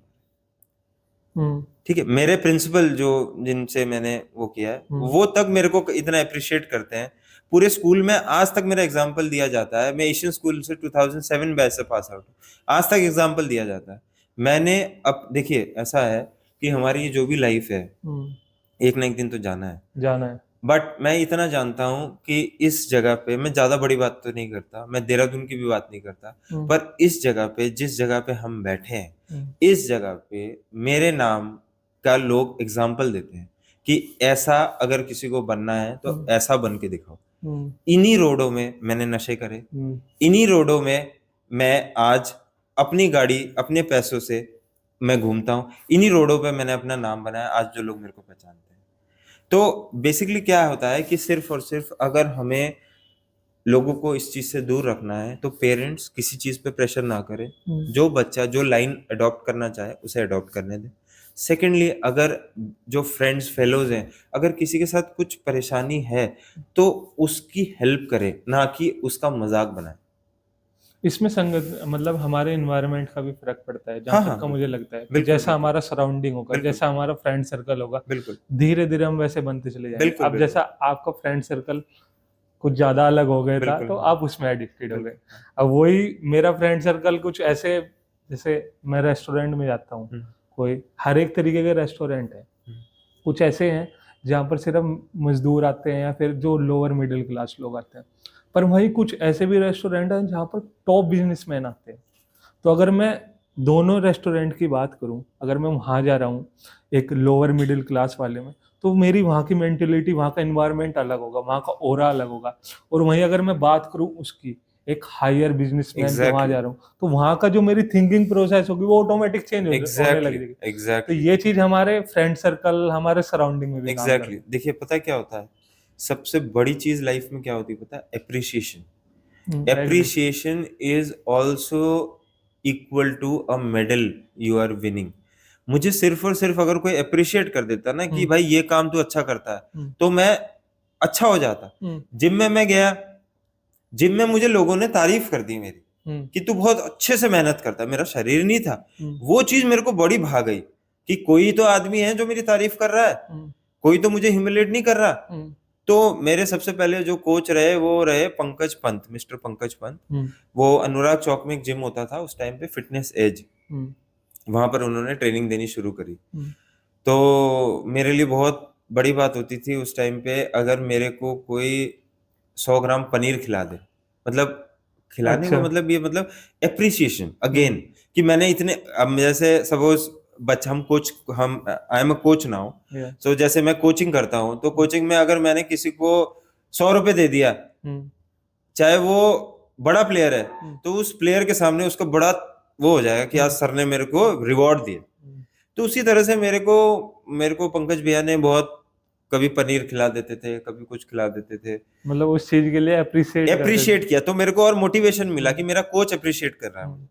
B: ठीक है, मेरे प्रिंसिपल जो जिनसे मैंने वो किया है, वो तक मेरे को इतना अप्रिशिएट करते हैं। पूरे स्कूल में आज तक मेरा एग्जाम्पल दिया जाता है। मैं एशियन स्कूल से 2007 बैच से पास आउट, आज तक एग्जाम्पल दिया जाता है। मैंने अब देखिए, ऐसा है कि हमारी जो भी लाइफ है, एक ना एक दिन तो जाना है। बट मैं इतना जानता हूं कि इस जगह पे, मैं ज्यादा बड़ी बात तो नहीं करता, मैं देहरादून की भी बात नहीं करता, पर इस जगह पे, जिस जगह पे हम बैठे हैं, इस जगह पे मेरे नाम का लोग एग्जाम्पल देते हैं कि ऐसा अगर किसी को बनना है तो ऐसा बन के दिखाओ। इन्हीं रोडों में मैंने नशे करे, इन्हीं रोडों में मैं आज अपनी गाड़ी अपने पैसों से मैं घूमता हूँ, इन्हीं रोडों पे मैंने अपना नाम बनाया, आज जो लोग मेरे को पहचानते हैं। तो बेसिकली क्या होता है कि सिर्फ और सिर्फ अगर हमें लोगों को इस चीज से दूर रखना है तो पेरेंट्स किसी चीज पे प्रेशर ना करें, जो बच्चा जो लाइन अडॉप्ट करना चाहे उसे अडॉप्ट करने दें। सेकेंडली, अगर जो फ्रेंड्स फेलोज हैं, अगर किसी के साथ कुछ परेशानी है तो उसकी हेल्प करें, ना कि उसका मजाक बनाए।
A: इसमें संगत मतलब हमारे एनवायरनमेंट का भी फर्क पड़ता है, जहाँ तक का मुझे लगता है कि जैसा हमारा सराउंडिंग होगा, जैसा हमारा फ्रेंड सर्कल होगा, धीरे धीरे हम वैसे बनते चले जाएंगे। अब जैसा आपका फ्रेंड सर्कल कुछ ज्यादा अलग हो गया था तो आप उसमें एडिक्टेड हो गए। अब वही मेरा फ्रेंड सर्कल कुछ ऐसे, जैसे मैं रेस्टोरेंट में जाता हूँ, कोई हर एक तरीके के रेस्टोरेंट है, कुछ ऐसे हैं जहाँ पर सिर्फ मजदूर आते हैं या फिर जो लोअर मिडिल क्लास लोग आते हैं, पर वहीं कुछ ऐसे भी रेस्टोरेंट हैं जहाँ पर टॉप बिजनेसमैन आते हैं। तो अगर मैं दोनों रेस्टोरेंट की बात करूँ, अगर मैं वहाँ जा रहा हूँ एक लोअर मिडिल क्लास वाले में, तो मेरी वहाँ की मेंटेलिटी, वहाँ का एनवायरनमेंट अलग होगा, वहाँ का ऑरा अलग होगा। और वहीं अगर मैं बात करूँ उसकी एक हायर बिजनेसमैन से वहाँ जा रहा हूँ, तो वहाँ का जो मेरी थिंकिंग प्रोसेस होगी वो ऑटोमेटिक चेंज होने लगेगी। तो ये चीज हमारे फ्रेंड सर्कल, हमारे सराउंडिंग में भी काम करती है।
B: देखिए, पता है क्या होता है, सबसे बड़ी चीज लाइफ में क्या होती है पता है? Appreciation. Appreciation is also equal to a medal you are winning. मुझे सिर्फ और सिर्फ अगर कोई अप्रिशिएट कर देता ना कि भाई ये काम तू अच्छा करता है, तो मैं अच्छा हो जाता। जिम में मैं गया, जिम में मुझे लोगों ने तारीफ कर दी मेरी कि तू बहुत अच्छे से मेहनत करता है। मेरा शरीर नहीं था, वो चीज मेरे को बड़ी भा गई कि कोई तो आदमी है जो मेरी तारीफ कर रहा है, कोई तो मुझे ह्यूमिलेट नहीं कर रहा। तो मेरे सबसे पहले जो कोच रहे वो रहे पंकज पंत, मिस्टर पंकज पंत। वो अनुराग चौक में एक जिम होता था उस टाइम पे, फिटनेस एज, वहां पर उन्होंने ट्रेनिंग देनी शुरू करी। तो मेरे लिए बहुत बड़ी बात होती थी उस टाइम पे अगर मेरे को कोई 100 ग्राम पनीर खिला दे, मतलब खिलाने को मतलब ये मतलब एप्रिसिएशन अगेन, कि मैंने इतने, अब जैसे सपोज बच्चा, हम I am a coach now, so जैसे मैं कोचिंग करता हूँ, तो कोचिंग में अगर मैंने किसी को 100 रुपए दे दिया, चाहे वो बड़ा प्लेयर है, तो उस प्लेयर के सामने उसका बड़ा वो हो जाएगा कि आज सर ने मेरे को रिवॉर्ड दिया। तो उसी तरह से मेरे को पंकज भैया ने बहुत, कभी पनीर खिला देते थे, कभी कुछ खिला देते थे,
A: मतलब उस चीज के लिए अप्रिशिएट करते थे।
B: अप्रिशिएट किया, तो मेरे को और मोटिवेशन मिला कि मेरा कोच अप्रिशिएट कर रहा है मुझे।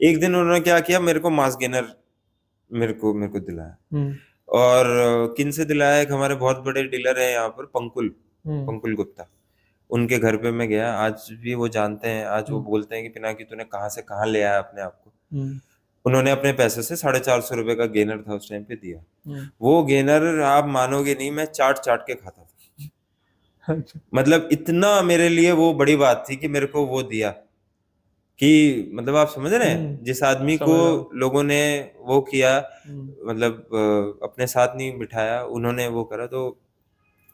B: एक दिन उन्होंने क्या किया, मेरे को मास गेनर मेरे को दिलाया। और किन से दिलाया, एक हमारे बहुत बड़े डीलर है यहाँ पर, पंकुल गुप्ता, उनके घर पे मैं गया। आज भी वो जानते हैं, आज वो बोलते हैं कि पिनाकी तूने कहाँ से कहाँ ले आया अपने आप को। उन्होंने अपने पैसे से 450 रुपए का गेनर था उस टाइम पे दिया। वो गेनर आप मानोगे नहीं, मैं चाट चाट के खाता था। मतलब इतना मेरे लिए वो बड़ी बात थी कि मेरे को वो दिया, कि मतलब आप समझ रहे हैं, जिस आदमी को लोगों ने वो किया, मतलब अपने साथ नहीं बिठाया, उन्होंने वो करा। तो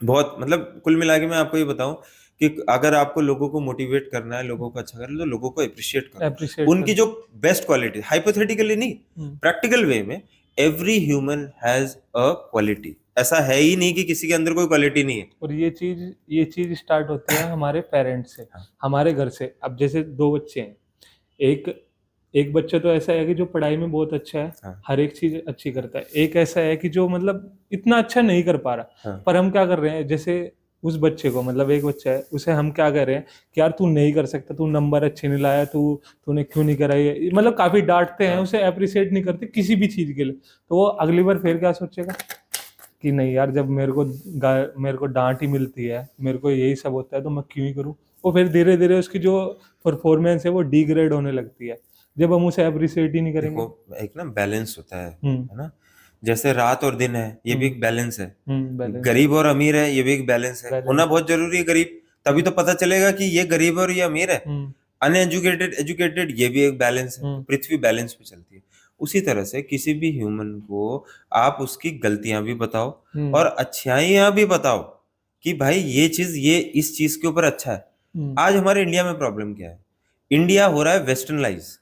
B: बहुत, मतलब कुल मिला के मैं आपको ये बताऊं कि अगर आपको लोगों को मोटिवेट करना है, लोगों को अच्छा करना है, तो लोगों को अप्रिशिएट करो, उनकी जो बेस्ट क्वालिटी, हाइपोथेटिकली नहीं, प्रैक्टिकल वे में। Every human has a quality, ऐसा है ही नहीं कि किसी के अंदर कोई क्वालिटी नहीं है।
A: और ये चीज स्टार्ट होती है हमारे पेरेंट्स से, हमारे घर से। अब जैसे दो बच्चे हैं, एक बच्चा तो ऐसा है कि जो पढ़ाई में बहुत अच्छा है, हर एक चीज अच्छी करता है। एक ऐसा है कि जो मतलब इतना अच्छा नहीं कर पा रहा, पर हम क्या कर रहे हैं, जैसे उस बच्चे को, मतलब एक बच्चा है, उसे हम क्या कह रहे हैं कि यार तू नहीं कर सकता, तू नंबर अच्छे नहीं लाया, तूने क्यों नहीं करा ये, मतलब काफी डांटते हैं, उसे अप्रिशिएट नहीं करते किसी भी चीज के लिए। तो वो अगली बार फिर क्या सोचेगा कि नहीं यार, जब मेरे को डांट ही मिलती है, मेरे को यही सब होता है, तो मैं क्यों ही करूं। वो फिर धीरे धीरे उसकी जो परफॉर्मेंस है वो डिग्रेड होने लगती है, जब हम उसे अप्रिशिएट ही नहीं करेंगे।
B: देखो, एक ना बैलेंस होता है ना, जैसे रात और दिन है, ये भी एक बैलेंस है। गरीब और अमीर है, ये भी एक बैलेंस है। होना बहुत जरूरी है गरीब, तभी तो पता चलेगा कि ये गरीब और ये अमीर है। अनएजुकेटेड, एजुकेटेड, ये भी एक बैलेंस है। पृथ्वी बैलेंस पे चलती है। उसी तरह से किसी भी ह्यूमन को आप उसकी गलतियां भी बताओ और अच्छाइयां भी बताओ, कि भाई ये चीज, ये इस चीज के ऊपर अच्छा है। आज हमारे इंडिया में प्रॉब्लम क्या है, इंडिया हो रहा है वेस्टर्नलाइज,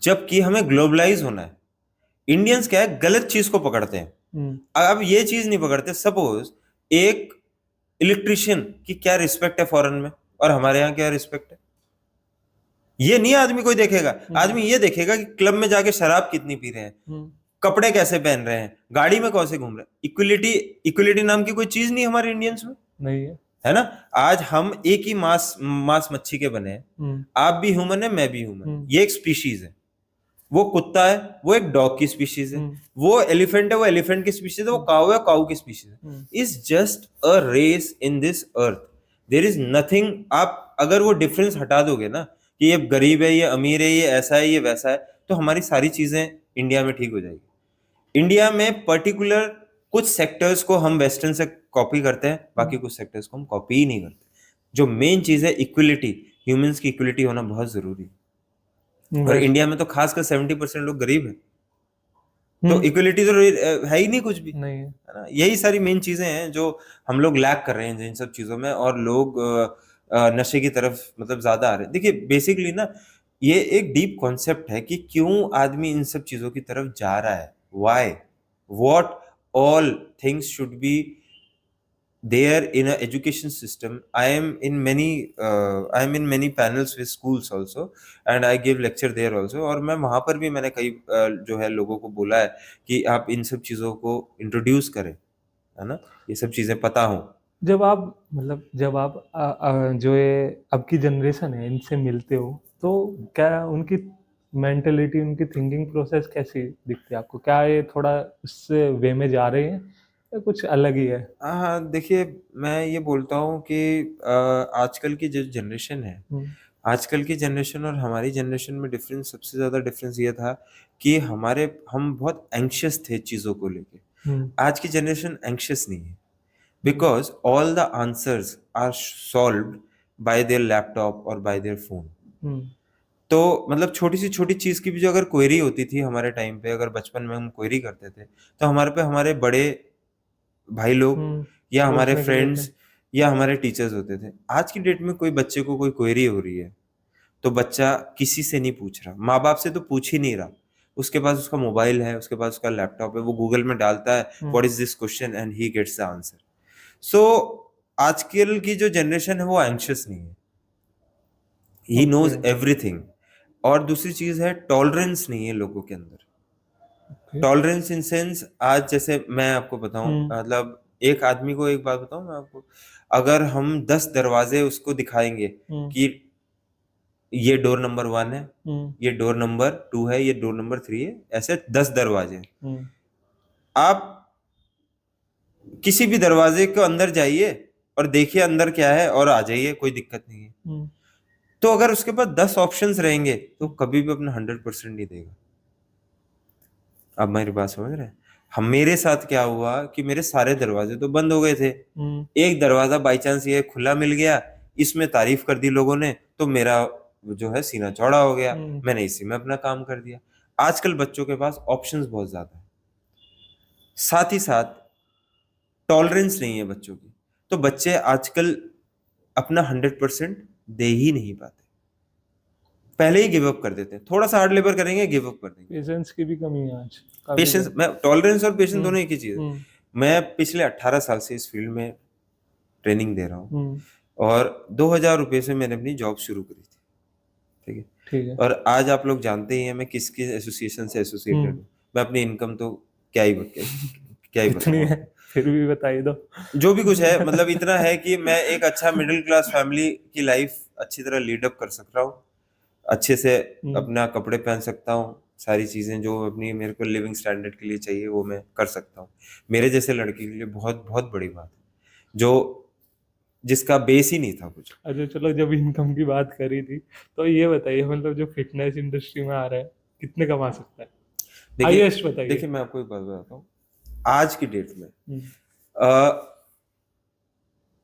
B: जबकि हमें ग्लोबलाइज होना है। इंडियंस क्या है, गलत चीज को पकड़ते हैं। अब ये चीज नहीं पकड़ते। सपोज एक इलेक्ट्रिशियन की क्या रिस्पेक्ट है फॉरेन में, और हमारे यहाँ क्या रिस्पेक्ट है, ये नहीं आदमी कोई देखेगा। आदमी ये देखेगा कि क्लब में जाके शराब कितनी पी रहे हैं, कपड़े कैसे पहन रहे हैं, गाड़ी में कैसे घूम रहे हैं। इक्वलिटी नाम की कोई चीज नहीं हमारे इंडियंस में, नहीं है ना। आज हम एक ही मांस मच्छी के बने हैं। आप भी ह्यूमन है, मैं भी ह्यूमन। ये एक स्पीशीज है, वो कुत्ता है, वो एक डॉग की स्पीशीज है, वो एलिफेंट है, वो एलिफेंट की स्पीशीज है, वो काऊ है, काऊ की स्पीशीज है। Is just a race in this earth, there is nothing. आप अगर वो डिफरेंस हटा दोगे ना, कि ये गरीब है, ये अमीर है, ये ऐसा है, ये वैसा है, तो हमारी सारी चीजें इंडिया में ठीक हो जाएगी। इंडिया में पर्टिकुलर कुछ सेक्टर्स को हम वेस्टर्न से कॉपी करते हैं, बाकी कुछ सेक्टर्स को हम कॉपी ही नहीं करते। जो मेन चीज है इक्विलिटी, ह्यूमंस की इक्विलिटी होना बहुत जरूरी है। और इंडिया में तो खासकर 70% लोग गरीब हैं, तो इक्विलिटी तो है ही नहीं, कुछ भी नहीं है ना। यही सारी मेन चीजें हैं जो हम लोग लैक कर रहे हैं इन सब चीजों में, और लोग नशे की तरफ मतलब ज्यादा आ रहे हैं। देखिए बेसिकली ना, ये एक डीप कॉन्सेप्ट है कि क्यों आदमी इन सब चीजों की तरफ जा रहा है, why, what all things should be there in a education system. I am in many panels with schools also, and I give lecture there also, और मैं वहां पर भी मैंने कई जो है लोगों को बोला है कि आप इन सब चीजों को इंट्रोड्यूस करें, है ना, ये सब चीजें पता हो।
A: जब आप जो ये अब की जनरेशन है, इनसे मिलते हो, तो क्या उनकी मेंटेलिटी, उनकी थिंकिंग प्रोसेस कैसी दिखती है आपको? क्या ये थोड़ा उससे वे में जा रहे हैं या कुछ अलग ही है?
B: हाँ, देखिए मैं ये बोलता हूँ कि आजकल की जो जनरेशन है, आजकल की जनरेशन और हमारी जनरेशन में डिफरेंस, सबसे ज्यादा डिफरेंस ये था कि हम बहुत एंग्शियस थे चीजों को लेके। आज की जनरेशन एंग्शियस नहीं है, because all the answers are solved by their laptop और बाय देयर फोन। तो मतलब छोटी चीज की भी जो अगर क्वेरी होती थी हमारे टाइम पे, अगर बचपन में हम क्वेरी करते थे, तो हमारे पे हमारे बड़े भाई लोग या हमारे फ्रेंड्स या हमारे टीचर्स होते थे। आज की डेट में कोई बच्चे को कोई क्वेरी हो रही है, तो बच्चा किसी से नहीं पूछ रहा, माँ बाप से तो पूछ ही नहीं रहा। उसके पास उसका मोबाइल है, उसके पास उसका लैपटॉप है, वो गूगल में डालता है what is this question and he gets the answer. So आजकल की जो जनरेशन है वो एंग्शियस नहीं है, ही नोज एवरीथिंग। और दूसरी चीज है टॉलरेंस नहीं है लोगों के अंदर।
A: ओके।
B: टॉलरेंस इन सेंस, आज जैसे मैं आपको बताऊं,
A: हम्म।
B: मतलब एक आदमी को एक बात बताऊं मैं आपको, अगर हम 10 दरवाजे उसको दिखाएंगे
A: हम्म।
B: कि ये डोर नंबर 1 है,
A: हम्म।
B: ये डोर नंबर 2 है, ये डोर नंबर 3 है, ऐसे 10 दरवाजे हैं।
A: हम्म।
B: आप किसी भी दरवाजे के अंदर जाइए और देखिए अंदर क्या है और आ जाइए, कोई दिक्कत नहीं है।
A: हम्म।
B: तो अगर उसके पास 10 ऑप्शंस रहेंगे तो कभी भी अपना 100% नहीं देगा। आप मेरी बात समझ रहे हैं? हम, मेरे साथ क्या हुआ कि मेरे सारे दरवाजे तो बंद हो गए थे,
A: हम्म।
B: एक दरवाजा बाई चांस ये खुला मिल गया, इसमें तारीफ कर दी लोगों ने, तो मेरा जो है सीना चौड़ा हो गया,
A: हम्म।
B: मैंने इसी में अपना काम कर दिया। आजकल बच्चों के पास ऑप्शंस बहुत ज्यादा है, साथ ही साथ टॉलरेंस नहीं है बच्चों की। तो बच्चे आजकल अपना 100% दे ही नहीं पाते, पहले ही गिव अप कर देते हैं, थोड़ा सा हार्ड लेबर करेंगे गिव अप कर देंगे।
A: पेशेंस की भी कमी है आज काफी
B: पेशेंस,
A: ज्यादा।
B: मैं टॉलरेंस और पेशेंस
A: हम्म।
B: दोनों एक ही चीज है।
A: हम्म।
B: मैं पिछले 18 साल से इस फील्ड में ट्रेनिंग दे रहा हूँ,
A: हम्म।
B: और 2,000 रुपये से मैंने अपनी जॉब शुरू करी थी, ठीक है।
A: ठीक है।
B: और आज आप लोग जानते ही हैं मैं किसके एसोसिएशन से एसोसिएटेड
A: हम्म।
B: हूँ। मैं अपनी इनकम तो क्या ही
A: कितनी
B: बताऊँ
A: है?
B: आपको।
A: फिर भी बताइए दो।
B: जो भी कुछ है, मतलब इतना है कि मैं एक अच्छा मिडिल क्लास फैमिली की लाइफ अच्छी तरह लीड अप कर सक रहा हूँ, अच्छे से
A: हम्म।
B: अपना कपड़े पहन सकता हूँ, सारी चीजें जो अपनी मेरे को लिविंग स्टैंडर्ड के लिए चाहिए वो मैं कर सकता हूँ। मेरे जैसे लड़के के लिए बहुत बहुत बड़ी बात है, जो जिसका बेस ही नहीं था कुछ।
A: अच्छा चलो, जब इनकम की बात करी थी तो ये बताइए, मतलब जो फिटनेस इंडस्ट्री में आ रहा है कितने कमा सकता है?
B: देखिए,
A: हाईएस्ट बताइए।
B: देखिए मैं आपको एक बात बताता हूँ। आज की डेट में
A: हम्म।
B: अ,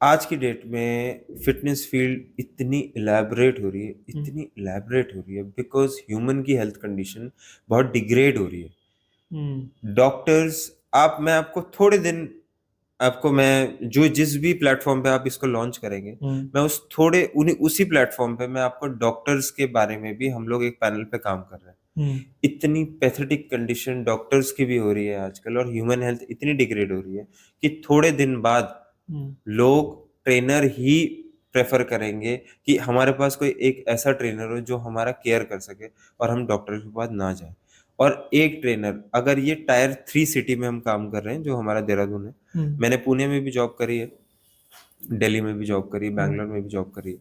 B: आज की डेट में फिटनेस फील्ड इतनी इलेबरेट हो रही है,
A: हम्म।
B: इतनी इलेबरेट हो रही है, बिकॉज ह्यूमन की हेल्थ कंडीशन बहुत डिग्रेड हो रही है।
A: हम्म।
B: डॉक्टर्स, आप, मैं आपको थोड़े दिन, आपको मैं जो जिस भी प्लेटफॉर्म पे आप इसको लॉन्च करेंगे,
A: हम्म।
B: मैं उस थोड़े उन्हीं उसी प्लेटफॉर्म पे मैं आपको डॉक्टर्स के बारे में भी, हम लोग एक पैनल पे काम कर रहे हैं।
A: हम्म।
B: इतनी पैथेटिक कंडीशन डॉक्टर्स की भी हो रही है आजकल, और ह्यूमन हेल्थ इतनी डिग्रेड हो रही है कि थोड़े दिन बाद
A: हम्म।
B: लोग ट्रेनर ही प्रेफर करेंगे, कि हमारे पास कोई एक ऐसा ट्रेनर हो जो हमारा केयर कर सके और हम डॉक्टर के पास ना जाए। और एक ट्रेनर, अगर ये टायर 3 सिटी में हम काम कर रहे हैं, जो हमारा देहरादून है,
A: हम्म।
B: मैंने पुणे में भी जॉब करी है, दिल्ली में भी जॉब करी,
A: हम्म।
B: बैंगलोर में भी जॉब करी है।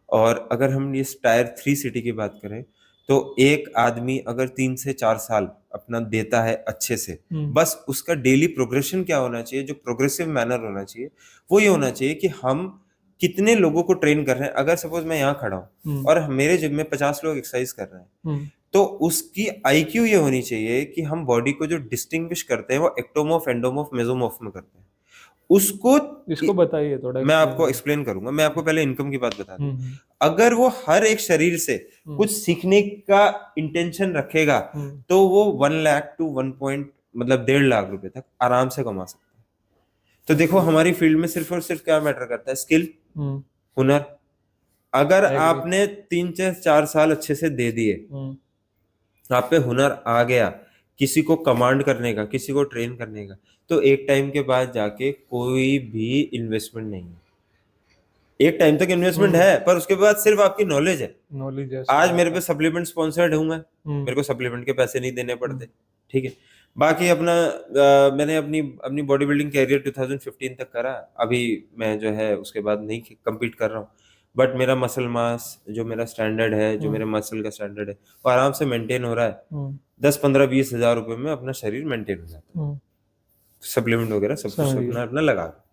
B: और अगर हम इस टायर 3 सिटी की बात करें, तो एक आदमी अगर 3 से 4 साल अपना देता है अच्छे से,
A: हम्म।
B: बस उसका डेली प्रोग्रेशन क्या होना चाहिए, जो प्रोग्रेसिव मैनर होना चाहिए, वो ये होना चाहिए कि हम कितने लोगों को ट्रेन कर रहे हैं। अगर सपोज मैं यहाँ खड़ा हूँ
A: हम्म।
B: और मेरे जिम में 50 लोग एक्सरसाइज कर रहे हैं,
A: हम्म।
B: तो उसकी आईक्यू ये होनी चाहिए कि हम बॉडी को जो डिस्टिंग्विश करते हैं वो एक्टोमॉर्फ, एंडोमॉर्फ, मेसोमॉर्फ में करते हैं। उसको
A: इसको बताइए, थोड़ा
B: मैं
A: एक्सप्लेन
B: आपको
A: करिए।
B: एक्सप्लेन करूंगा। मैं आपको पहले इनकम की बात बता दूं।
A: हम्म।
B: अगर वो हर एक शरीर से
A: हम्म।
B: कुछ सीखने का इंटेंशन रखेगा,
A: हम्म।
B: तो वो 1 लाख टू 1 पॉइंट, मतलब 1.5 लाख रुपए तक आराम से कमा सकता है। तो देखो, हमारी फील्ड में सिर्फ और सिर्फ क्या मैटर करता है? स्किल,
A: हम्म।
B: हुनर। अगर
A: एग्री।
B: आपने 3 से 4 साल अच्छे से दे दिए,
A: हम्म।
B: आप पे हुनर आ गया, किसी को कमांड करने का, किसी को ट्रेन करने का, तो एक टाइम के बाद जाके कोई भी इन्वेस्टमेंट नहीं है। एक टाइम तक इन्वेस्टमेंट
A: हम्म।
B: है, पर उसके बाद सिर्फ आपकी नॉलेज है।
A: नॉलेज है
B: आज
A: स्टार्ट
B: मेरे
A: का।
B: पे सप्लीमेंट स्पॉन्सर्ड हूं मैं,
A: हम्म।
B: मेरे को सप्लीमेंट के पैसे नहीं देने
A: हम्म।
B: पड़ते, ठीक है। बाकी अपना मैंने अपनी अपनी बॉडी बिल्डिंग कैरियर 2015 तक करा। अभी मैं जो है उसके बाद नहीं कम्पीट कर रहा हूँ, बट मेरा मसल मास, जो मेरा स्टैंडर्ड है, जो
A: हम्म।
B: मेरे मसल का स्टैंडर्ड है, वो आराम से मेंटेन हो रहा है।
A: हम्म।
B: 10, 15, 20 हजार रुपए में अपना शरीर मेंटेन हो जाता है,
A: हम्म।
B: सप्लीमेंट वगैरह सब कुछ
A: समझ गया।
B: अपना अपना लगा के।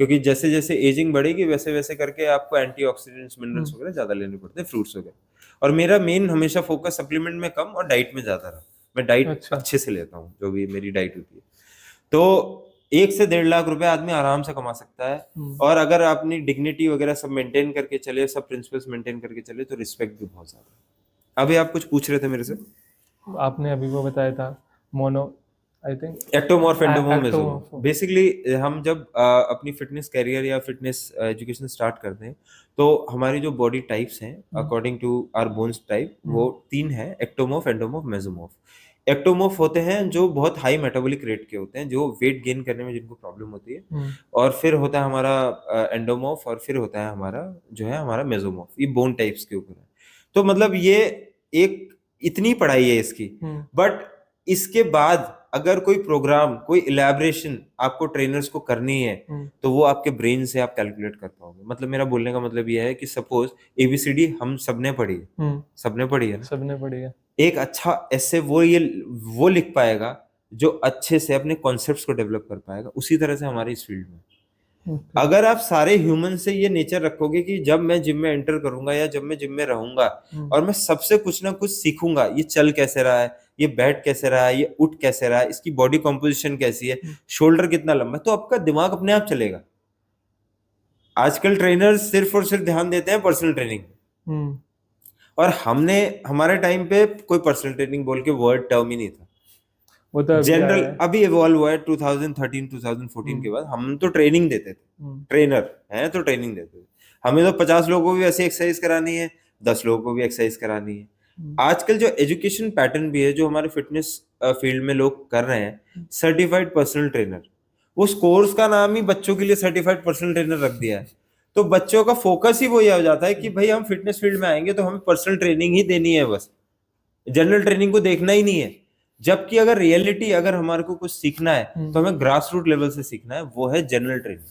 B: क्योंकि जैसे जैसे एजिंग बढ़ेगी, वैसे वैसे करके आपको एंटीऑक्सीडेंट्स, मिनरल्स
A: हम्म।
B: वगैरह ज्यादा लेने पड़ते हैं, फ्रूट्स वगैरह। और मेरा मेन हमेशा फोकस सप्लीमेंट में कम और डाइट में ज्यादा रहा। मैं डाइट
A: अच्छा।
B: अच्छे से लेता हूँ, जो भी मेरी डाइट होती है। तो 1 से 1.5 लाख रुपए आदमी आराम से कमा सकता है।
A: हम्म।
B: और अगर अपनी डिग्निटी वगैरह सब मेंटेन करके चले, सब प्रिंसिपल्स मेंटेन करके चले, तो रिस्पेक्ट भी बहुत ज्यादा है। अभी आप कुछ पूछ रहे थे मेरे से।
A: आपने अभी वो बताया था, mono, I think
B: ectomorph, endomorph, mesomorph.
A: Ecto.
B: Basically हम जब अपनी फिटनेस कैरियर या फिटनेस एजुकेशन स्टार्ट करते हैं, तो हमारी जो बॉडी टाइप्स हैं
A: hmm.
B: According to our bones type, वो
A: हम्म।
B: 3 है: एक्टोमॉर्फ, एंडोमॉर्फ, मेसोमॉर्फ। एक्टोमॉर्फ होते हैं जो बहुत हाई मेटाबॉलिक रेट के होते हैं, जो वेट गेन करने में जिनको प्रॉब्लम होती है।
A: हम्म।
B: और फिर होता है हमारा एंडोमॉर्फ, और फिर होता है हमारा जो है हमारा मेसोमॉर्फ। ये बोन टाइप्स के ऊपर है। तो मतलब ये एक इतनी पढ़ाई है इसकी, बट इसके बाद अगर कोई प्रोग्राम, कोई इलेबरेशन आपको ट्रेनर्स को करनी है, तो वो आपके ब्रेन से आप कैलकुलेट कर पाओगे। मतलब मेरा बोलने का मतलब ये है कि सपोज एबीसीडी हम सबने पढ़ी है, सबने पढ़ी है ना,
A: सबने पढ़ी है।
B: एक अच्छा ऐसे वो लिख पाएगा जो अच्छे से अपने कॉन्सेप्ट्स को डेवलप कर पाएगा। उसी तरह से हमारी इस फील्ड में अगर आप सारे ह्यूमन से ये नेचर रखोगे कि जब मैं जिम में एंटर करूंगा या जब मैं जिम में रहूंगा और मैं सबसे कुछ ना कुछ सीखूंगा, ये चल कैसे रहा है, ये बैठ कैसे रहा है, ये उठ कैसे रहा है, इसकी बॉडी कॉम्पोजिशन कैसी है, शोल्डर कितना लंबा है, तो आपका दिमाग अपने आप चलेगा। आजकल ट्रेनर्स सिर्फ और सिर्फ ध्यान देते हैं पर्सनल ट्रेनिंग, और हमने हमारे टाइम पे कोई पर्सनल ट्रेनिंग बोल के वर्ड टर्म ही नहीं था।
A: वो तो
B: जनरल अभी इवॉल्व हुआ है 2013 2014 के बाद। हम तो ट्रेनिंग देते थे, ट्रेनर है तो ट्रेनिंग देते थे। हमें तो 50 लोगों को भी ऐसी एक्सरसाइज करानी है, 10 लोगों को भी एक्सरसाइज करानी है। आजकल जो एजुकेशन पैटर्न भी है, जो हमारे फिटनेस फील्ड में लोग कर रहे हैं, सर्टिफाइड पर्सनल ट्रेनर, उस कोर्स का नाम ही बच्चों के लिए सर्टिफाइड पर्सनल ट्रेनर रख दिया है। तो बच्चों का फोकस ही वही हो जाता है कि भाई हम फिटनेस फील्ड में आएंगे तो हमें पर्सनल ट्रेनिंग ही देनी है, बस जनरल ट्रेनिंग को देखना ही नहीं है। जबकि अगर रियलिटी, अगर हमारे को कुछ सीखना है तो हमें ग्रास रूट लेवल से सीखना है, वो है जनरल ट्रेनिंग।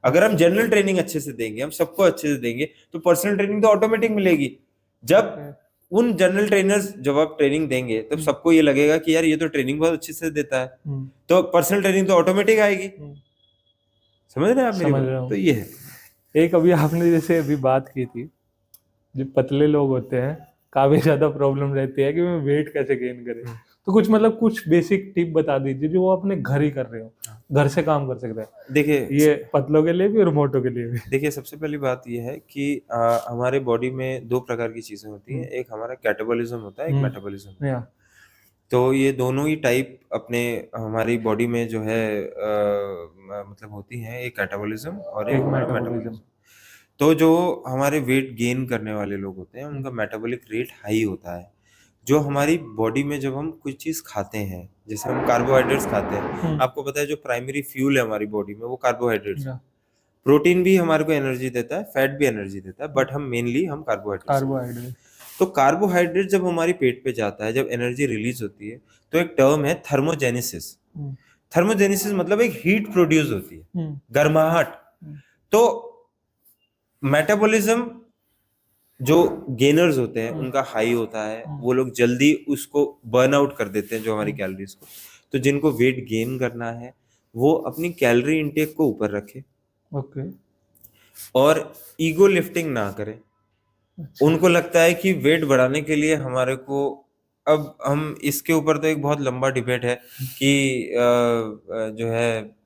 B: अगर हम जनरल ट्रेनिंग अच्छे से देंगे, हम सबको अच्छे से देंगे, तो पर्सनल ट्रेनिंग तो ऑटोमेटिक मिलेगी। जब उन जनरल ट्रेनर्स, जब आप ट्रेनिंग देंगे तब सबको ये लगेगा कि यार ये तो ट्रेनिंग बहुत अच्छे से देता है, तो पर्सनल ट्रेनिंग तो ऑटोमेटिक आएगी। समझ रहे हैं आप मेरी बात? तो ये है।
A: एक अभी आपने जैसे अभी बात की थी, जो पतले लोग होते हैं काफी ज्यादा प्रॉब्लम रहती है कि मैं वेट कैसे गेन करें, तो कुछ मतलब कुछ बेसिक टिप बता दीजिए जो वो अपने घर ही कर रहे हो, घर से काम कर सकते हैं।
B: देखिए,
A: ये पतलों के लिए भी और मोटों के लिए भी।
B: देखिए, सबसे पहली बात ये है कि हमारे बॉडी में दो प्रकार की चीजें होती हैं। एक हमारा कैटाबॉलिज्म होता है, एक मेटाबॉलिज्म। तो ये दोनों ही टाइप अपने हमारी बॉडी में जो है मतलब होती हैं, एक कैटाबॉलिज्म और एक मेटाबॉलिज्म। तो जो हमारे वेट गेन करने वाले लोग होते हैं उनका मेटाबॉलिक रेट हाई होता है। जो हमारी बॉडी में जब हम कुछ चीज खाते हैं, जैसे हम कार्बोहाइड्रेट्स खाते हैं, आपको पता है जो प्राइमरी फ्यूल है हमारी बॉडी में वो कार्बोहाइड्रेट्स है। प्रोटीन भी हमारे को एनर्जी देता है, फैट भी एनर्जी देता है, बट हम मेनली हम कार्बोहाइड्रेट। तो कार्बोहाइड्रेट जब हमारी पेट पे जाता है, जब एनर्जी रिलीज होती है, तो एक टर्म है थर्मोजेनेसिस। थर्मोजेनेसिस मतलब एक हीट प्रोड्यूस होती है, गर्माहट। तो मेटाबॉलिज्म जो गेनर्स होते हैं उनका हाई होता है, वो लोग जल्दी उसको बर्न आउट कर देते हैं जो हमारी कैलोरीज को। तो जिनको वेट गेन करना है वो अपनी कैलोरी इनटेक को ऊपर रखे, और ईगो लिफ्टिंग ना करे। उनको लगता है कि वेट बढ़ाने के लिए हमारे को, अब हम इसके ऊपर तो एक बहुत लंबा डिबेट है कि जो है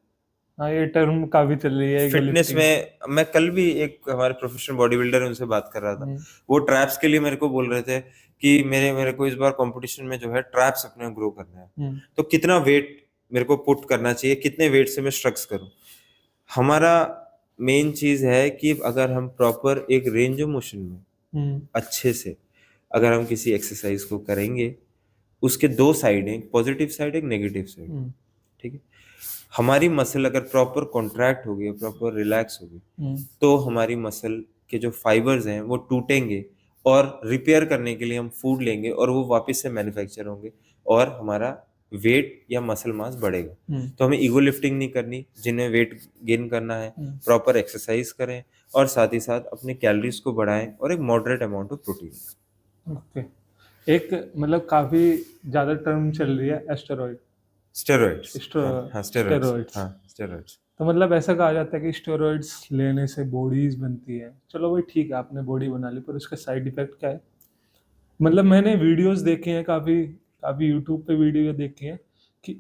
A: ये टर्म काफी चल रही है
B: फिटनेस में। मैं कल भी एक हमारे प्रोफेशनल बॉडी बिल्डर है उनसे बात कर रहा था, वो ट्रैप्स के लिए मेरे को बोल रहे थे कि मेरे को इस बार कंपटीशन में जो है ट्रैप्स अपने ग्रो करना है, तो कितना वेट मेरे को पुट करना चाहिए, कितने वेट से मैं स्ट्रक्स करूं। हमारा मेन चीज है कि अगर हम प्रॉपर एक रेंज ऑफ मोशन में अच्छे से अगर हम किसी एक्सरसाइज को करेंगे, उसके दो साइड हैं, पॉजिटिव साइड, एक नेगेटिव साइड, ठीक है। हमारी मसल अगर प्रॉपर कॉन्ट्रैक्ट होगी, प्रॉपर रिलैक्स होगी, तो हमारी मसल के जो फाइबर्स हैं वो टूटेंगे, और रिपेयर करने के लिए हम फूड लेंगे और वो वापस से मैन्युफैक्चर होंगे, और हमारा वेट या मसल मास बढ़ेगा। तो हमें ईगो लिफ्टिंग नहीं करनी। जिन्हें वेट गेन करना है प्रॉपर एक्सरसाइज करें, और साथ ही साथ अपने कैलोरीज को बढ़ाएं, और एक मॉडरेट अमाउंट ऑफ प्रोटीन।
A: एक मतलब काफी ज्यादा टर्म चल रही है एस्टेरॉइड, स्टेरॉइड्स। तो मतलब ऐसा कहा जाता है कि स्टेरॉइड्स लेने से बॉडीज बनती है। चलो भाई ठीक है, आपने बॉडी बना ली, पर उसका साइड इफेक्ट क्या है? मतलब मैंने वीडियोस देखे हैं, काफी यूट्यूब पे वीडियो देखी हैं कि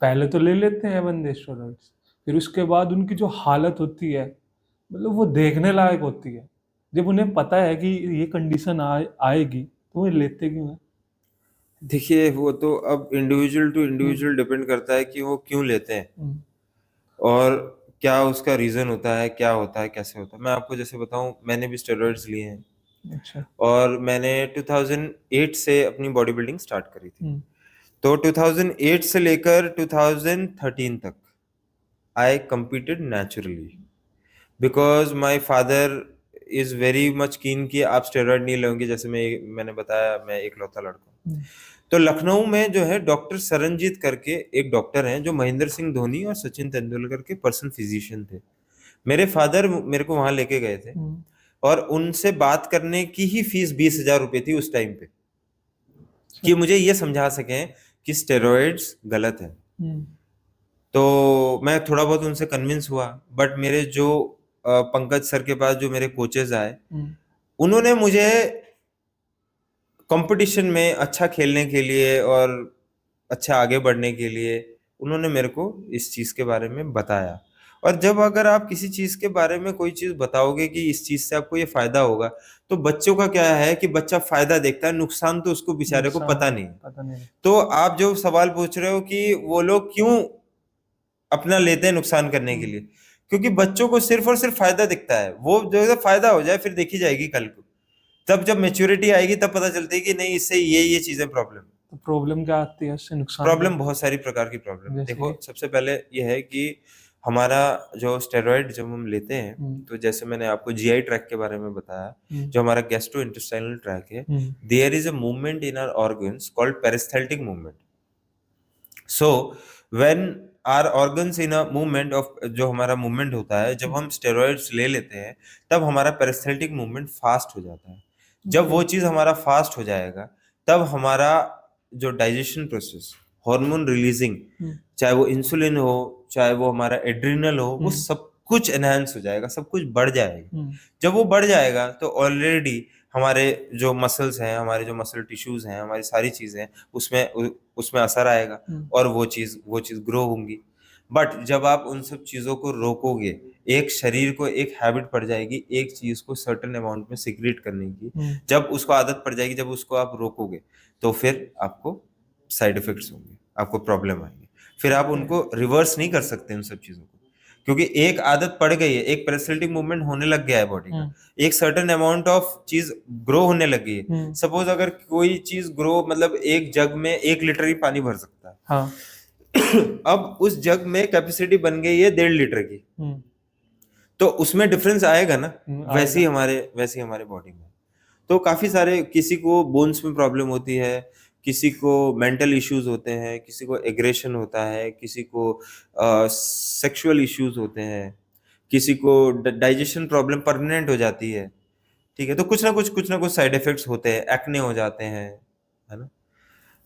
A: पहले तो ले लेते हैं बंदे स्टेरॉइड्स, फिर उसके बाद उनकी जो हालत होती है मतलब वो देखने लायक होती है। जब उन्हें पता है कि ये कंडीशन आएगी तो वो लेते क्यों हैं?
B: देखिए, वो तो अब इंडिविजुअल टू इंडिविजुअल डिपेंड करता है कि वो क्यों लेते हैं और क्या उसका रीजन होता है, क्या होता है, कैसे होता है। मैं आपको जैसे बताऊं, मैंने भी स्टेरॉइड्स लिए हैं।
A: अच्छा।
B: और मैंने 2008 से अपनी बॉडी बिल्डिंग स्टार्ट करी थी। तो 2008 से लेकर 2013 तक आई competed naturally because my father is very much कीन कि आप स्टेरॉइड नहीं लोगे। जैसे मैंने बताया मैं इकलौता लड़का हूँ। तो लखनऊ में जो है डॉक्टर सरनजीत करके एक डॉक्टर हैं जो महेंद्र सिंह धोनी और सचिन तेंदुलकर के पर्सनल फिजिशियन थे। मेरे फादर मेरे को वहां लेके गए थे और उनसे बात करने की ही फीस 20,000 रुपए थी उस टाइम पे, कि मुझे ये समझा सकें कि स्टेरॉइड्स गलत है। तो मैं थोड़ा बहुत उनसे कन्विंस हुआ, बट मेरे जो पंकज सर के पास जो मेरे कोचेज आए, उन्होंने मुझे कंपटीशन में अच्छा खेलने के लिए और अच्छा आगे बढ़ने के लिए उन्होंने मेरे को इस चीज के बारे में बताया। और जब अगर आप किसी चीज के बारे में कोई चीज बताओगे कि इस चीज से आपको ये फायदा होगा, तो बच्चों का क्या है कि बच्चा फायदा देखता है, नुकसान तो उसको बेचारे को पता नहीं। तो आप जो सवाल पूछ रहे हो कि वो लोग क्यों अपना लेते हैं नुकसान करने के लिए, क्योंकि बच्चों को सिर्फ और सिर्फ फायदा दिखता है। वो जो है फायदा हो जाए फिर देखी जाएगी कल को, तब जब मेच्योरिटी आएगी तब पता चलती है कि नहीं इससे ये चीजें प्रॉब्लम।
A: तो प्रॉब्लम क्या आती है उससे, नुकसान?
B: प्रॉब्लम बहुत सारी प्रकार की प्रॉब्लम। देखो सबसे पहले ये है कि हमारा जो स्टेरॉइड जब हम लेते हैं, तो जैसे मैंने आपको जीआई ट्रैक के बारे में बताया, जो हमारा गैस्ट्रो इंटेस्टाइनल ट्रैक है, there is a movement in our organs called peristaltic movement. So when our organs in a movement of, जो हमारा मूवमेंट होता है जब हम स्टेरॉइड्स ले लेते हैं, तब हमारा पेरिस्थेल्टिक मूवमेंट फास्ट हो जाता है। जब वो चीज हमारा फास्ट हो जाएगा, तब हमारा जो डाइजेशन प्रोसेस, हार्मोन रिलीजिंग, चाहे वो इंसुलिन हो, चाहे वो हमारा एड्रिनल हो, वो सब कुछ एनहांस हो जाएगा, सब कुछ बढ़ जाएगा। जब वो बढ़ जाएगा तो ऑलरेडी हमारे जो मसल्स हैं, हमारे जो मसल टिश्यूज हैं, हमारी सारी चीजें उसमें असर आएगा और वो चीज ग्रो होंगी। बट जब आप उन सब चीजों को रोकोगे, एक शरीर को एक हैबिट पड़ जाएगी एक चीज को सर्टेन अमाउंट में सिक्रीट करने की, जब उसको आदत पड़ जाएगी, जब उसको आप रोकोगे, तो फिर आपको साइड इफेक्ट्स होंगे, आपको प्रॉब्लम आएंगे। फिर आप उनको रिवर्स नहीं कर सकते उन सब चीजों को, क्योंकि एक आदत पड़ गई है, एक पेरिस्थेल्टिक मूवमेंट होने लग गया है बॉडी का, एक सर्टेन अमाउंट ऑफ चीज ग्रो होने लगी है। सपोज अगर कोई चीज ग्रो, मतलब एक जग में 1 लीटर ही पानी भर सकता है। हाँ। अब उस जग में कैपेसिटी बन गई है 1.5 लीटर की, तो उसमें डिफरेंस आएगा ना। वैसे ही हमारे बॉडी में तो काफी सारे, किसी को बोन्स में प्रॉब्लम होती है, किसी को मेंटल इश्यूज होते हैं, किसी को एग्रेशन होता है, किसी को सेक्सुअल इश्यूज होते हैं, किसी को डाइजेशन प्रॉब्लम परमानेंट हो जाती है। ठीक है, तो कुछ ना कुछ साइड इफेक्ट्स होते हैं, एक्ने हो जाते हैं, है ना।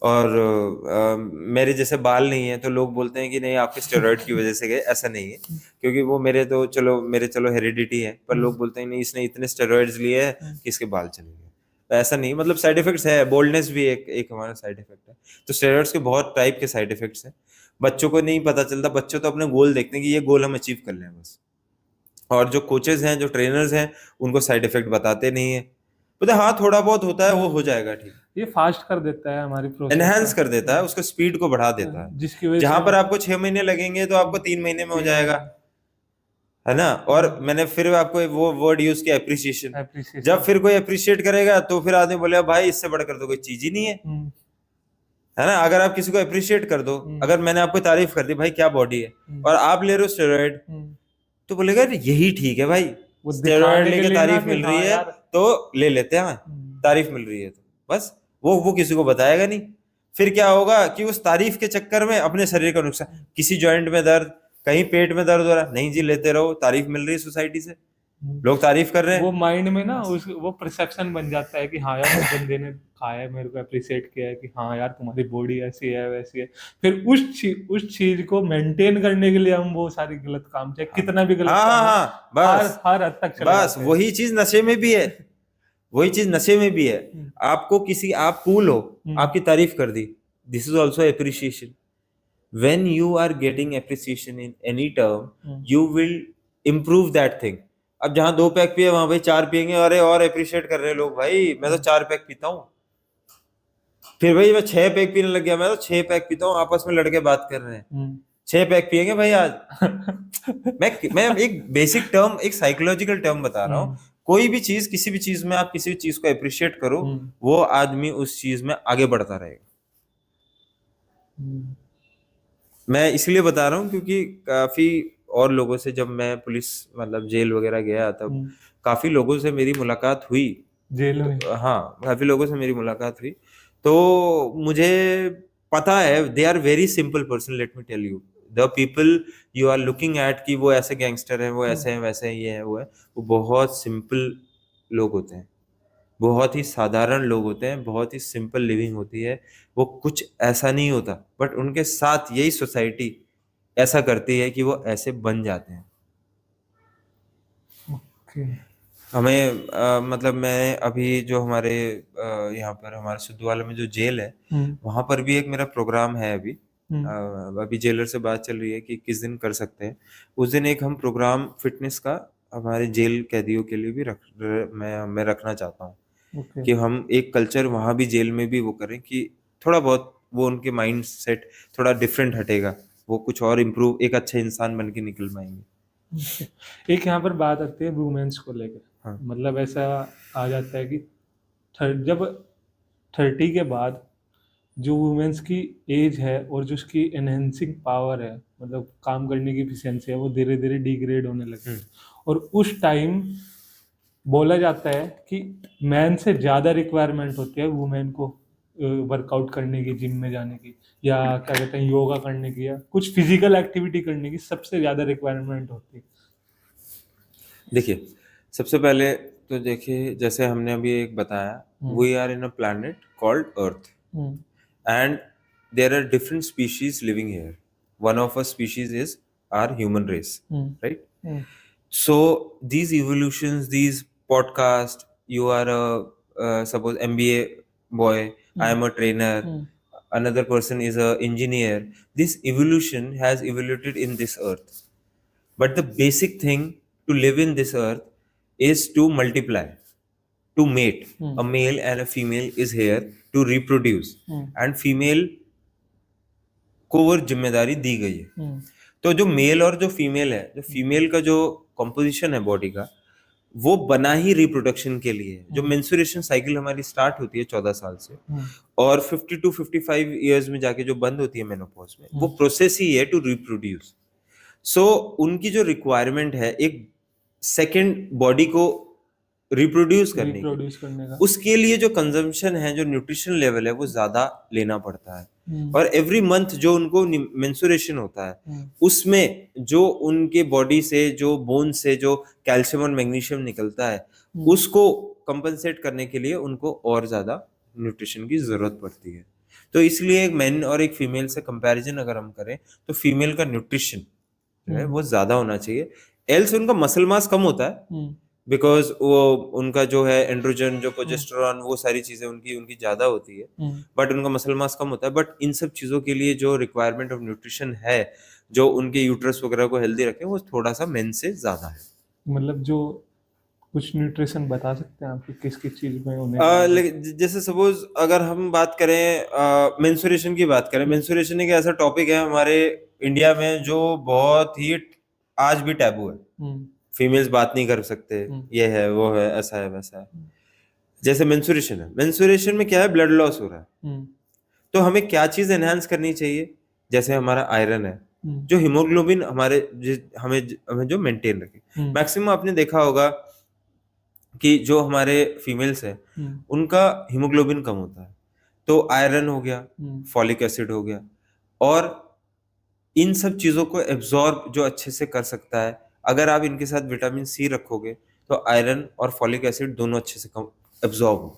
B: और मेरे जैसे बाल नहीं है तो लोग बोलते हैं कि नहीं आपके स्टेरॉइड की वजह से गए। ऐसा नहीं है, क्योंकि वो मेरे चलो हेरिडिटी है, पर लोग बोलते हैं नहीं इसने इतने स्टेरॉइड्स लिए हैं कि इसके बाल चले गए। तो ऐसा नहीं, मतलब साइड इफेक्ट्स है। बोल्डनेस भी एक हमारा साइड इफेक्ट है। तो स्टेरॉइड्स के बहुत टाइप के साइड इफेक्ट्स हैं, बच्चों को नहीं पता चलता। बच्चों तो अपने गोल देखते हैं कि ये गोल हम अचीव कर लें बस, और जो कोचेज हैं, जो ट्रेनर्स हैं, उनको साइड इफेक्ट बताते नहीं है। तो हाँ थोड़ा बहुत होता है, वो हो जाएगा ठीक।
A: ये फास्ट कर देता है हमारी प्रोसेस,
B: एनहांस कर देता है, उसका स्पीड को बढ़ा देता है,
A: जिसकी वजह
B: जहां पर आपको 6 महीने लगेंगे तो आपको 3 महीने में हो जाएगा, है ना। और मैंने फिर आपको वो वर्ड यूज किया, एप्रिसिएशन। जब फिर कोई अप्रिशिएट करेगा तो फिर आदमी बोलेगा भाई इससे बढ़कर तो कोई चीज ही नहीं है ना। अगर आप किसी को अप्रिशिएट कर दो, अगर मैंने आपको तारीफ कर दी भाई क्या बॉडी है, और आप ले रहे हो स्टेरॉइड, तो बोलेगा यही ठीक है भाई, स्टेरॉइड लेके तारीफ मिल रही है तो ले लेते हैं, तारीफ मिल रही है तो बस। वो किसी को बताएगा नहीं। फिर क्या होगा कि उस तारीफ के चक्कर में अपने शरीर का नुकसान, किसी जॉइंट में दर्द, कहीं पेट में दर्द हो रहा, नहीं जी लेते रहो, तारीफ मिल रही है सोसाइटी से, लोग तारीफ कर रहे हैं,
A: वो माइंड में ना वो परसेप्शन बन जाता है कि हाँ यार उस बंदे ने खाया, मेरे को अप्रिशिएट किया है कि हाँ यार तुम्हारी बॉडी ऐसी है वैसी है। फिर उस चीज को मेंटेन करने के लिए हम वो सारी गलत काम, चाहे कितना भी गलत काम
B: बस
A: हर हद तक
B: बस वही चीज नशे में भी है, वही चीज नशे में भी है। आपको आप कूल हो, आपकी तारीफ कर दी, this is also appreciation. When you are getting appreciation in any term, you will improve that thing. अब जहां 2 पैक पिए वहां भाई 4 पियेंगे, अरे और एप्रिशिएट कर रहे हैं लोग, भाई मैं तो 4 पैक पीता हूँ। फिर भाई मैं 6 पैक पीने लग गया, मैं तो 6 पैक पीता हूँ, आपस में लड़के बात कर रहे हैं 6 पैक पियेंगे भाई आज। मैं एक बेसिक टर्म, एक साइकोलॉजिकल टर्म बता रहा हूँ। कोई भी चीज, किसी भी चीज में आप किसी चीज को अप्रिशिएट करो, वो आदमी उस चीज में आगे बढ़ता रहेगा। मैं इसलिए बता रहा हूँ क्योंकि काफी और लोगों से जब मैं पुलिस मतलब जेल वगैरह गया तब
A: हम्म,
B: काफी लोगों से मेरी मुलाकात हुई।
A: जेल में।
B: तो हाँ, काफी लोगों से मेरी मुलाकात हुई, तो मुझे पता है they are very simple person. Let me tell you, the people you are looking at कि वो ऐसे गैंगस्टर हैं, वो ऐसे हैं, वैसे हैं, ये है, वो है, वो बहुत सिंपल लोग होते हैं, बहुत ही साधारण लोग होते हैं, बहुत ही सिंपल लिविंग होती है। वो कुछ ऐसा नहीं होता, बट उनके साथ यही सोसाइटी ऐसा करती है कि वो ऐसे बन जाते हैं।
A: ओके।
B: हमें मतलब मैं अभी जो हमारे यहाँ पर हमारे सिद्धवाला में जो जेल है,
A: हम्म,
B: वहां पर भी एक मेरा प्रोग्राम है अभी।
A: हम्म,
B: अभी जेलर से बात चल रही है कि किस दिन कर सकते हैं। उस दिन एक हम प्रोग्राम फिटनेस का हमारे जेल कैदियों के लिए भी मैं रखना चाहता हूँ,
A: ओके।
B: कि हम एक कल्चर वहां भी जेल में भी वो करें कि थोड़ा बहुत वो उनके माइंड सेट थोड़ा डिफरेंट हटेगा, वो कुछ और इम्प्रूव एक अच्छे इंसान बन के निकल पाएंगे।
A: ओके। एक यहाँ पर बात आती है वुमेन्स को लेकर।
B: हाँ।
A: मतलब ऐसा आ जाता है कि जब 30 के बाद जो वुमेन्स की एज है और जो उसकी एनहेंसिंग पावर है, मतलब काम करने की एफिशिएंसी है, वो धीरे धीरे डिग्रेड होने लगती है। और उस टाइम बोला जाता है कि मैन से ज़्यादा रिक्वायरमेंट होती है वुमेन को वर्कआउट करने की, जिम में जाने की, या क्या कहते हैं योगा करने की, या कुछ फिजिकल एक्टिविटी करने की सबसे ज़्यादा रिक्वायरमेंट होती है।
B: देखिए, सबसे पहले तो देखिए, जैसे हमने अभी एक बताया,
A: hmm,
B: we are in a planet called Earth,
A: hmm,
B: and there are different species living here. One of a species is our human race,
A: hmm,
B: right?
A: Hmm,
B: So these evolutions, these podcast, you are a suppose MBA boy, I
A: hmm,
B: am a trainer,
A: hmm,
B: another person is a engineer. This evolution has evolved in this earth, but the basic thing to live in this earth is to multiply, to mate.
A: Hmm,
B: A male and a female is here to reproduce,
A: hmm,
B: and female को वो जिम्मेदारी दी गई है।
A: हम्म,
B: तो जो मेल और जो फीमेल है, जो फीमेल का जो कॉम्पोजिशन है बॉडी का, वो बना ही रिप्रोडक्शन के लिए है। जो
A: हम्म,
B: मेंस्ट्रुएशन साइकिल हमारी स्टार्ट होती है 14 साल से,
A: हम्म,
B: और 50 to 55 ईयर्स में जाके जो बंद होती है मेनोपॉज में, वो
A: हम्म,
B: प्रोसेस ही है टू रिप्रोड्यूस। सो उनकी जो रिक्वायरमेंट है एक सेकेंड बॉडी को रिप्रोड्यूस करने की,
A: रिप्रोड्यूस करने का।
B: उसके लिए जो कंजम्पशन है, जो न्यूट्रिशन लेवल है, वो ज्यादा लेना पड़ता है।
A: हम्म,
B: और एवरी मंथ जो उनको मेंसुरेशन होता है,
A: हम्म,
B: उसमें जो उनके बॉडी से, जो बोन से जो कैल्शियम और मैग्नीशियम निकलता है,
A: हम्म,
B: उसको कंपनसेट करने के लिए उनको और ज्यादा न्यूट्रिशन की जरूरत पड़ती है। तो इसलिए एक मेन और एक फीमेल से कंपैरिजन अगर हम करें, तो फीमेल का न्यूट्रिशन जो है
A: हम्म,
B: वो ज्यादा होना चाहिए। एल्स उनका मसल मास कम होता है,
A: हम्म,
B: बिकॉज वो उनका जो है एंड्रोजन, जो
A: हम्म,
B: प्रोजेस्टेरॉन, वो सारी चीजें उनकी उनकी ज्यादा होती है,
A: हम्म।
B: बट उनका मसल मास कम होता है। बट इन सब चीजों के लिए जो रिक्वायरमेंट ऑफ न्यूट्रिशन है, जो उनके यूट्रस वगैरह को हेल्दी रखे, वो थोड़ा सा मेन से ज्यादा है।
A: मतलब जो कुछ न्यूट्रिशन बता सकते हैं आप कि किस किस चीज में उन्हें चाहिए?
B: जैसे सपोज अगर हम बात करें मेंसुरेशन की बात करें,
A: हम्म,
B: मेंसुरेशन एक ऐसा टॉपिक है हमारे इंडिया में जो बहुत ही आज भी टैबू है।
A: हम्म,
B: फीमेल्स बात नहीं कर सकते,
A: हम्म,
B: ये है, वो है, ऐसा है, वैसा है। जैसे मेंसुरेशन है, मेंसुरेशन में क्या है, ब्लड लॉस हो रहा है,
A: हम्म,
B: तो हमें क्या चीज एनहांस करनी चाहिए? जैसे हमारा आयरन है,
A: हम्म,
B: जो हीमोग्लोबिन हमारे हमें हमें जो मेंटेन रखे।
A: हम्म,
B: मैक्सिमम आपने देखा होगा कि जो हमारे फीमेल्स हैं,
A: हम्म,
B: उनका हीमोग्लोबिन कम होता है, तो आयरन हो गया,
A: हम्म,
B: फॉलिक एसिड हो गया, और इन सब चीजों को एब्जॉर्ब जो अच्छे से कर सकता है, अगर आप इनके साथ विटामिन सी रखोगे, तो आयरन और फॉलिक एसिड दोनों अच्छे से एब्जॉर्ब हो।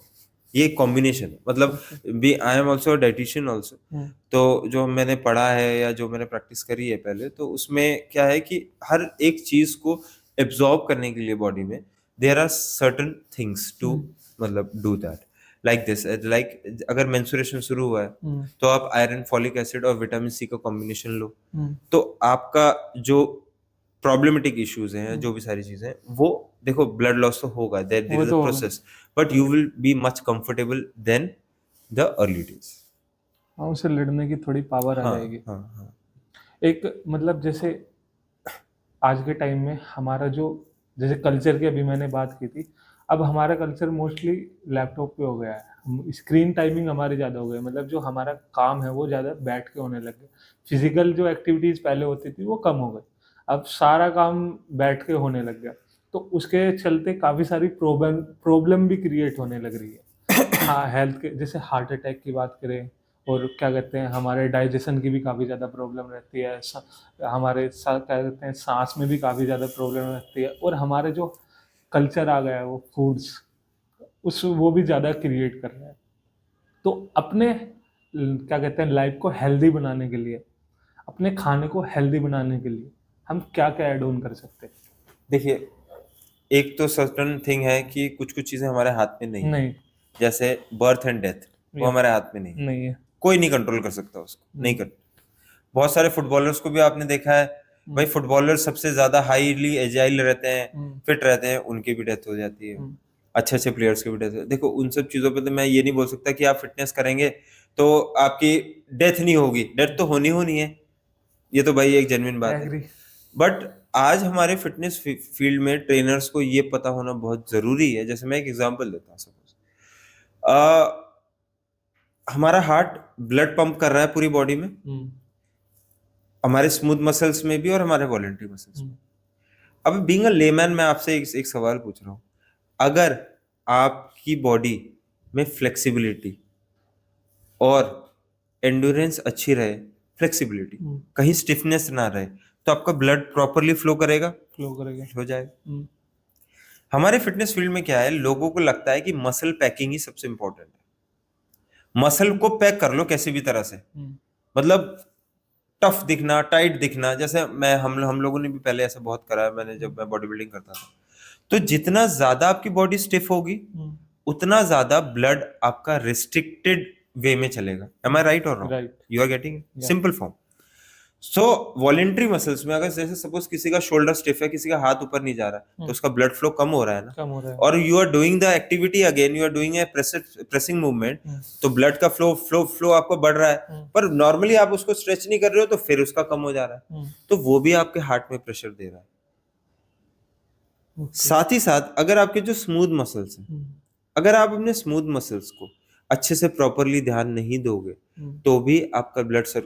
B: ये कॉम्बिनेशन है, मतलब
A: okay,
B: be I am also dietitian also.
A: Hmm,
B: तो जो मैंने पढ़ा है या जो मैंने प्रैक्टिस करी है पहले, तो उसमें क्या है कि हर एक चीज को एब्जॉर्ब करने के लिए बॉडी में there are certain things to
A: hmm,
B: मतलब do that, like this, like अगर मेंस्ट्रुएशन शुरू हुआ है,
A: हम्म,
B: तो आप आयरन, फॉलिक एसिड और विटामिन सी का कॉम्बिनेशन लो,
A: हम्म,
B: तो आपका जो प्रॉब्लमेटिक इश्यूज हैं,
A: हम्म।
B: जो भी सारी चीजें हैं, वो देखो, ब्लड लॉस तो होगा, देयर
A: वो
B: इज अ
A: तो होगा।
B: Process, but you will be much comfortable than the early days.
A: हाँ, उसे लड़ने की थोड़ी पावर आ
B: हाँ,
A: जाएगी।
B: हाँ, हाँ।
A: एक मतलब जैसे आज के टाइम में हमारा जो, जैसे कल्चर की अभी मैंने बात की थी, अब हमारा कल्चर मोस्टली लैपटॉप पे हो गया है। स्क्रीन टाइमिंग हमारी ज़्यादा हो गई, मतलब जो हमारा काम है वो ज़्यादा बैठ के होने लग गया। फिजिकल जो एक्टिविटीज़ पहले होती थी वो कम हो गई। अब सारा काम बैठ के होने लग गया, तो उसके चलते काफी सारी प्रॉब्लम प्रॉब्लम भी क्रिएट होने लग रही है। हाँ, हेल्थ के जैसे हार्ट अटैक की बात करें, और क्या कहते हैं, हमारे डाइजेशन की भी काफ़ी ज़्यादा प्रॉब्लम रहती है, हमारे क्या कहते हैं, सांस में भी काफ़ी ज़्यादा प्रॉब्लम रहती है, और हमारे जो कल्चर आ गया है वो फूड्स, उस वो भी ज़्यादा क्रिएट कर रहा है। तो अपने क्या कहते हैं, लाइफ को हेल्दी बनाने के लिए, अपने खाने को हेल्दी बनाने के लिए हम क्या क्या ऐड ऑन कर सकते हैं?
B: देखिए, एक तो सर्टन थिंग है कि कुछ कुछ चीजें हमारे हाथ में नहीं है,
A: नहीं।
B: जैसे बर्थ एंड डेथ, वो
A: या
B: हमारे हाथ में नहीं है,
A: नहीं है।
B: कोई नहीं कंट्रोल कर सकता उसको, नहीं कर। बहुत सारे फुटबॉलर्स को भी आपने देखा है, भाई फुटबॉलर सबसे ज्यादा हाईली एजाइल रहते हैं, फिट रहते हैं, उनकी भी डेथ हो जाती है, अच्छे अच्छे प्लेयर्स की भी डेथ। देखो उन सब चीजों पे तो मैं ये नहीं बोल सकता कि आप फिटनेस करेंगे तो आपकी डेथ नहीं होगी, डेथ तो होनी होनी है, ये तो भाई एक जेन्युइन बात है।
A: एग्री।
B: बट आज हमारे फिटनेस फील्ड में ट्रेनर्स को ये पता होना बहुत जरूरी है। जैसे मैं एक एग्जांपल देता हूँ, सपोज हमारा हार्ट ब्लड पंप कर रहा है पूरी बॉडी में, हमारे स्मूथ मसल्स में भी और हमारे वॉलेंट्री मसल्स में। अब बीइंग अ लेमैन मैं आपसे एक सवाल पूछ रहा हूँ, अगर आपकी बॉडी में फ्लेक्सिबिलिटी और एंड्योरेंस अच्छी रहे, फ्लेक्सिबिलिटी, कहीं स्टिफनेस ना रहे, तो आपका ब्लड प्रॉपरली फ्लो करेगा,
A: फ्लो करेगा।
B: हो जाएगा। हमारे फिटनेस फील्ड में क्या है, लोगों को लगता है कि मसल पैकिंग ही सबसे इंपॉर्टेंट है, मसल को पैक कर लो किसी भी तरह से, मतलब टफ दिखना, टाइट दिखना। जैसे मैं हम लोगों ने भी पहले ऐसा बहुत करा है, मैंने जब मैं बॉडी बिल्डिंग करता था, तो जितना ज्यादा आपकी बॉडी स्टिफ होगी उतना ज्यादा ब्लड आपका रिस्ट्रिक्टेड वे में चलेगा। एम आई राइट और wrong?
A: Right.
B: You are getting simple form. So voluntary muscles में अगर जैसे सपोज किसी का शोल्डर स्टिफ है, किसी का हाथ ऊपर नहीं जा रहा, तो उसका ब्लड फ्लो कम हो रहा है ना,
A: कम हो रहा है।
B: और you are doing the activity again, you are doing a pressing movement, तो ब्लड का फ्लो फ्लो फ्लो आपको बढ़ रहा है, पर नॉर्मली आप उसको स्ट्रेच नहीं कर रहे हो तो फिर उसका कम हो जा रहा है, तो वो भी आपके हार्ट में प्रेशर दे रहा है। साथ ही साथ अगर आपके जो स्मूथ मसल्स हैं, अगर आप अपने स्मूथ मसल्स को अच्छे से प्रॉपरली ध्यान नहीं दोगे, तो भी आपका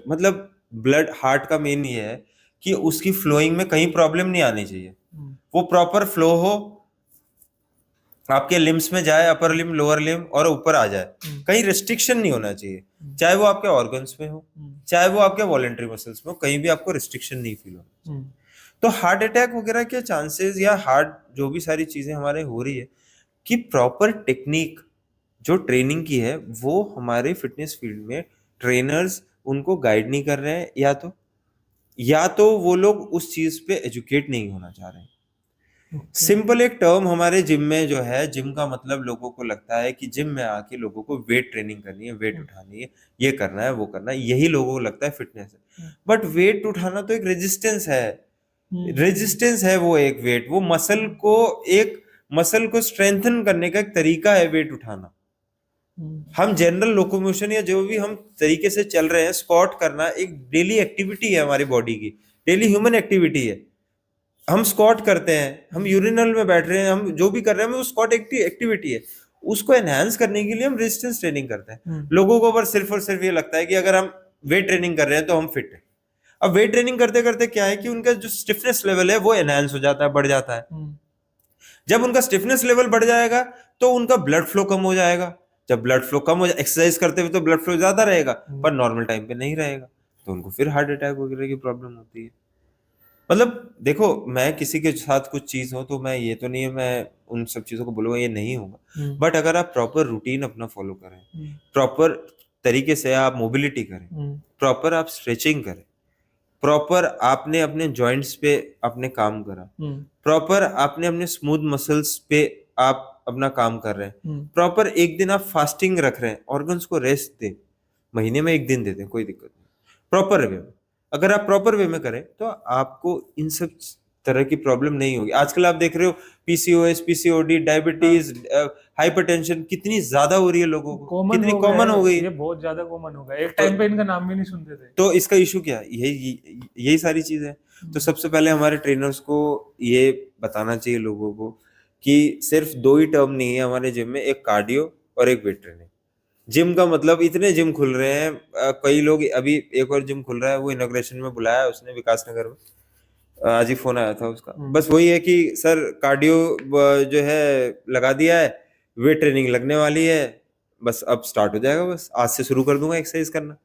B: मतलब ब्लड, हार्ट का मेन ये है कि उसकी फ्लोइंग में कहीं प्रॉब्लम नहीं आनी चाहिए, वो प्रॉपर फ्लो हो, आपके लिम्स में जाए, अपर लिम, लोअर लिम, और ऊपर आ जाए, कहीं रिस्ट्रिक्शन नहीं होना चाहिए, चाहे वो आपके ऑर्गन्स में हो, चाहे वो आपके वॉलेंट्री मसल्स में हो, कहीं भी आपको रिस्ट्रिक्शन नहीं फील होना। तो हार्ट अटैक वगैरह के चांसेस, या हार्ट जो भी सारी चीजें हमारे हो रही है, कि प्रॉपर टेक्निक जो ट्रेनिंग की है वो हमारे फिटनेस फील्ड में ट्रेनर्स उनको गाइड नहीं कर रहे हैं, या तो वो लोग उस चीज पे एजुकेट नहीं होना चाह रहे हैं। सिंपल एक टर्म हमारे जिम में जो है, जिम का मतलब लोगों को लगता है कि जिम में आके लोगों को वेट ट्रेनिंग करनी है, वेट उठानी है, ये करना है, वो करना है, यही लोगों को लगता है फिटनेस है। बट वेट उठाना तो एक रेजिस्टेंस है, रेजिस्टेंस है वो एक वेट, वो मसल को स्ट्रेंथन करने का एक तरीका है वेट उठाना। हम जनरल लोकोमोशन या जो भी हम तरीके से चल रहे हैं, स्क्वाट करना एक डेली एक्टिविटी है हमारी बॉडी की, डेली ह्यूमन एक्टिविटी है। हम स्क्वाट करते हैं, हम यूरिनल में बैठ रहे हैं, हम जो भी कर रहे हैं वो स्क्वाट एक्टिविटी है, उसको एनहांस करने के लिए हम रेजिस्टेंस ट्रेनिंग करते हैं। लोगों को बस सिर्फ और सिर्फ ये लगता है कि अगर हम वेट ट्रेनिंग कर रहे हैं तो हम फिट है। अब वेट ट्रेनिंग करते करते क्या है कि उनका जो स्टिफनेस लेवल है वो एनहांस हो जाता है, बढ़ जाता है। जब उनका स्टिफनेस लेवल बढ़ जाएगा तो उनका ब्लड फ्लो कम हो जाएगा, जब ब्लड फ्लो कम हो जाए, एक्सरसाइज करते हुए तो ब्लड फ्लो ज्यादा रहेगा पर नॉर्मल टाइम पे नहीं रहेगा, तो उनको फिर हार्ट अटैक वगैरह की प्रॉब्लम होती है। मतलब देखो, मैं किसी के साथ कुछ चीज हो तो मैं ये तो नहीं है मैं उन सब चीजों को बोलूंगा ये नहीं होगा, बट अगर आप प्रॉपर रूटीन अपना फॉलो करें, प्रॉपर तरीके से आप मोबिलिटी करें, प्रॉपर आप स्ट्रेचिंग करें, प्रॉपर आपने अपने जॉइंट्स पे अपने काम करा, प्रॉपर आपने अपने स्मूथ मसल्स पे आप अपना काम कर रहे हैं, प्रॉपर एक दिन आप फास्टिंग रख रहे हैं, ऑर्गन्स को रेस्ट दे, महीने में एक दिन दे दें, कोई दिक्कत नहीं, प्रॉपर वे में अगर आप प्रॉपर वे में करें तो आपको इन सब तरह की प्रॉब्लम नहीं होगी। आजकल आप देख रहे हो पीसीओएस, पीसीओडी, डायबिटीज, हाइपरटेंशन कितनी ज्यादा हो रही है लोगों को, कितनी कॉमन हो गई,
A: ये बहुत ज्यादा कॉमन हो गया, एक टाइम पे इनका नाम भी नहीं सुनते थे।
B: तो इसका इशू क्या है? यही सारी चीजें। तो सबसे पहले हमारे ट्रेनर्स को ये बताना चाहिए लोगों को कि सिर्फ दो ही टर्म नहीं है हमारे जिम में, एक कार्डियो और एक वेट ट्रेनिंग। जिम का मतलब इतने जिम खुल रहे हैं, कई लोग, अभी एक और जिम खुल रहा है, वो इनॉग्रेशन में बुलाया है उसने विकास नगर में, आज ही फोन आया था उसका।
A: हम्म।
B: बस वही है कि सर कार्डियो जो है लगा दिया है, वेट ट्रेनिंग लगने वाली है, बस अब स्टार्ट हो जाएगा, बस आज से शुरू कर दूंगा एक्सरसाइज करना।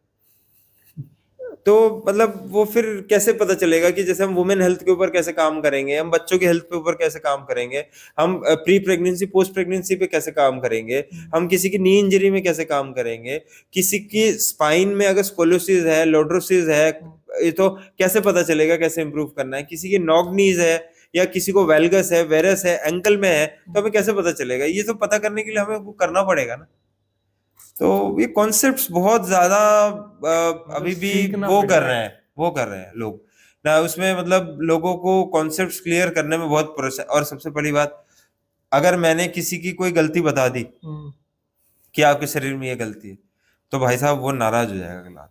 B: तो मतलब वो फिर कैसे पता चलेगा कि जैसे हम वुमेन हेल्थ के ऊपर कैसे काम करेंगे, हम बच्चों की हेल्थ के ऊपर कैसे काम करेंगे, हम प्री प्रेगनेंसी पोस्ट प्रेगनेंसी पे कैसे काम करेंगे, हम किसी की नी इंजरी में कैसे काम करेंगे, किसी की स्पाइन में अगर स्कोलोसिस है, लॉर्डोसिस है, ये तो कैसे पता चलेगा कैसे इंप्रूव करना है, किसी की नॉग नीज है या किसी को वेलगस है, वेरस है, एंकल में है, तो हमें कैसे पता चलेगा? ये सब पता करने के लिए हमें वो करना पड़ेगा ना। तो ये कॉन्सेप्ट्स बहुत ज्यादा
A: मतलब
B: अभी भी
A: सीखना
B: वो कर
A: पड़ेगा।
B: रहे हैं, वो कर रहे हैं लोग ना, उसमें मतलब लोगों को कॉन्सेप्ट्स क्लियर करने में बहुत प्रोसेस। और सबसे बड़ी बात, अगर मैंने किसी की कोई गलती बता दी
A: हम्म।
B: कि आपके शरीर में ये गलती है, तो भाई साहब वो नाराज हो जाएगा अगला,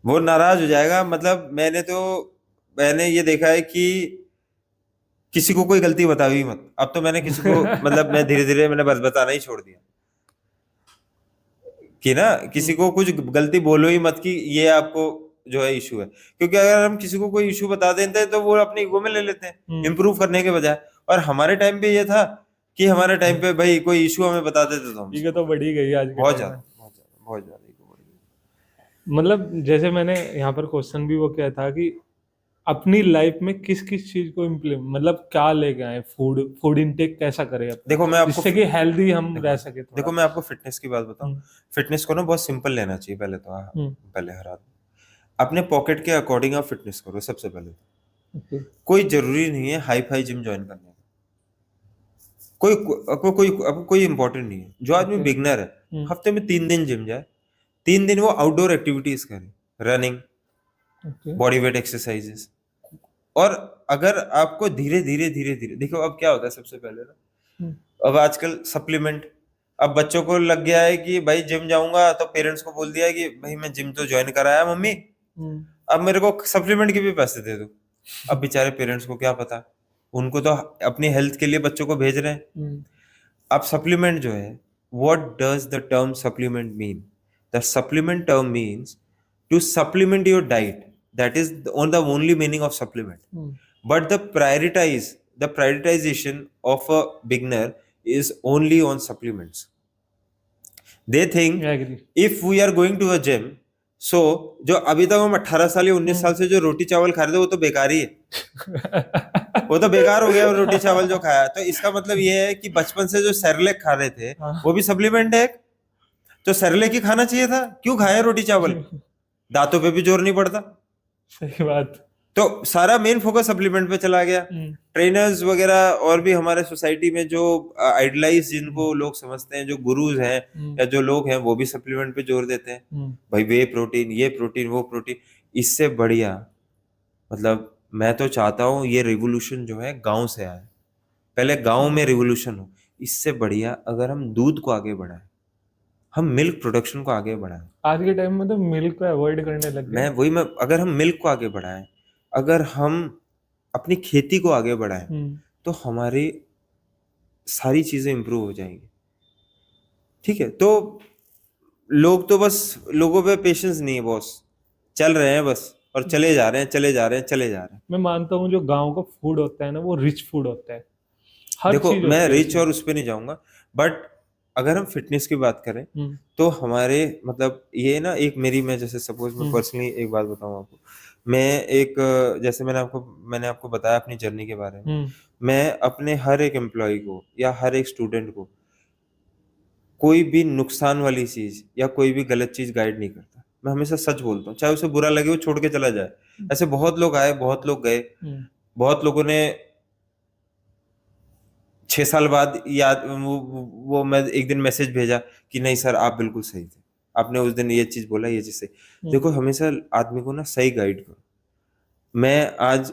B: वो नाराज हो जाएगा। मतलब मैंने ये देखा है कि किसी को कोई गलती बताई मत। अब तो मैंने किसी को मतलब मैं धीरे धीरे मैंने बस बताना ही छोड़ दिया कि ना, किसी को कुछ गलती बोलो ही मत कि ये आपको जो है इशू है, क्योंकि अगर हम किसी को कोई इशू बता देते हैं तो वो अपने ईगो में ले लेते हैं
A: हम्म।
B: इम्प्रूव करने के बजाय। और हमारे टाइम पे ये था कि हमारे टाइम पे भाई कोई इशू हमें बता देते तो हम
A: ठीक है, तो बढ़ी गई आज के
B: बहुत
A: टाइम
B: ज्यादा
A: में।
B: बहुत ज्यादा बहुत ज्यादा ego बढ़ गई।
A: मतलब जैसे मैंने यहाँ पर क्वेश्चन भी वो किया था कि अपनी लाइफ में किस किस चीज को इम्प्लीमेंट, मतलब क्या लेके आए, फूड फूड इनटेक कैसा करें अपना,
B: देखो मैं आपको
A: जिससे कि हेल्दी हम
B: देखो
A: रह सके
B: देखो
A: थोड़ा।
B: मैं आपको फिटनेस की बात बताऊं।
A: हम्म।
B: फिटनेस को ना बहुत सिंपल लेना चाहिए पहले तो। हाँ,
A: हम्म।
B: पहले हर आदमी अपने पॉकेट के अकॉर्डिंग आप फिटनेस करो सबसे पहले।
A: ओके।
B: कोई जरूरी नहीं है हाई फाई जिम ज्वाइन करने का, आपको कोई इंपॉर्टेंट नहीं है। जो आदमी
A: ओके।
B: बिगनर है,
A: हम्म।
B: हफ्ते में 3 दिन जिम जाए, 3 दिन वो आउटडोर एक्टिविटीज करे, running,
A: okay.
B: Body weight exercises. और अगर आपको धीरे धीरे धीरे धीरे देखो, अब क्या होता है सबसे पहले ना,
A: हम्म।
B: अब आजकल सप्लीमेंट, अब बच्चों को लग गया है कि भाई जिम जाऊंगा, तो पेरेंट्स को बोल दिया है कि भाई मैं जिम तो ज्वाइन कराया मम्मी,
A: हम्म।
B: अब मेरे को सप्लीमेंट के भी पैसे दे दो। अब बेचारे पेरेंट्स को क्या पता, उनको तो अपनी हेल्थ के लिए बच्चों को भेज रहे हैं।
A: हम्म।
B: अब सप्लीमेंट जो है, what does the term supplement mean? The supplement term means to supplement your diet, that is on the only meaning of supplement.
A: Hmm.
B: But the prioritization of a beginner is only on supplements. They think
A: agree.
B: if we are going to a gym, so जो अभी तक हम 18 साल या 19 साल से जो रोटी चावल खा रहे थे वो तो बेकार ही है, वो तो बेकार हो गया वो रोटी चावल जो खाया। तो इसका मतलब ये है कि बचपन से जो सेरेलेक खा रहे थे वो भी सप्लीमेंट है। तो सेरेलेक ही खाना चाहिए था, क्यों खाया रोटी चावल? दांतों पे भी जोर नहीं पड़ता।
A: सही बात।
B: तो सारा मेन फोकस सप्लीमेंट पे चला गया।
A: हम्म।
B: ट्रेनर्स वगैरह और भी हमारे सोसाइटी में जो आइडलाइज जिनको लोग समझते हैं, जो गुरुज हैं
A: हम्म।
B: या जो लोग हैं, वो भी सप्लीमेंट पे जोर देते हैं।
A: हम्म।
B: भाई वे प्रोटीन, ये प्रोटीन, वो प्रोटीन। इससे बढ़िया, मतलब मैं तो चाहता हूँ ये रिवोल्यूशन जो है गांव से आए, पहले गांव में रिवोल्यूशन हो। इससे बढ़िया अगर हम दूध को आगे बढ़ाएं, हम मिल्क प्रोडक्शन को आगे बढ़ाएं।
A: आज के टाइम में तो मिल्क को अवॉइड करने लग गए।
B: मैं अगर हम मिल्क को आगे बढ़ाएं, अगर हम अपनी खेती को आगे बढ़ाएं,
A: हम्म।
B: तो हमारी सारी चीजें इंप्रूव हो जाएंगी। ठीक है, तो लोग तो बस, लोगों पे पेशेंस नहीं है बॉस, चल रहे हैं बस और चले जा रहे हैं, चले जा रहे हैं, चले जा रहे हैं।
A: मैं मानता हूँ जो गांव का फूड होता है ना, वो रिच फूड होता है, हर
B: देखो
A: चीज
B: मैं
A: होती है
B: रिच
A: उसमें।
B: और उस पे नहीं जाऊंगा, बट अगर हम फिटनेस की बात करें
A: हम्म।
B: तो हमारे मतलब ये ना, एक मेरी, मैं जैसे सपोज मैं
A: हम्म।
B: पर्सनली एक बात बताऊं आपको। मैं एक जैसे मैंने आपको बताया अपनी जर्नी के बारे में।
A: हम्म।
B: मैं अपने हर एक एम्प्लॉय को या हर एक स्टूडेंट को कोई भी नुकसान वाली चीज या कोई भी गलत चीज गाइड नहीं करता। मैं हमेशा सच बोलता हूँ, चाहे उसे बुरा लगे वो छोड़ के चला जाए। ऐसे बहुत लोग आए, बहुत लोग गए,
A: हम्म।
B: बहुत लोगों ने 6 साल बाद याद वो मैं एक दिन मैसेज भेजा कि नहीं सर आप बिल्कुल सही थे, आपने उस दिन ये चीज बोला, ये चीज सही। देखो हमेशा आदमी को ना सही गाइड करो। मैं आज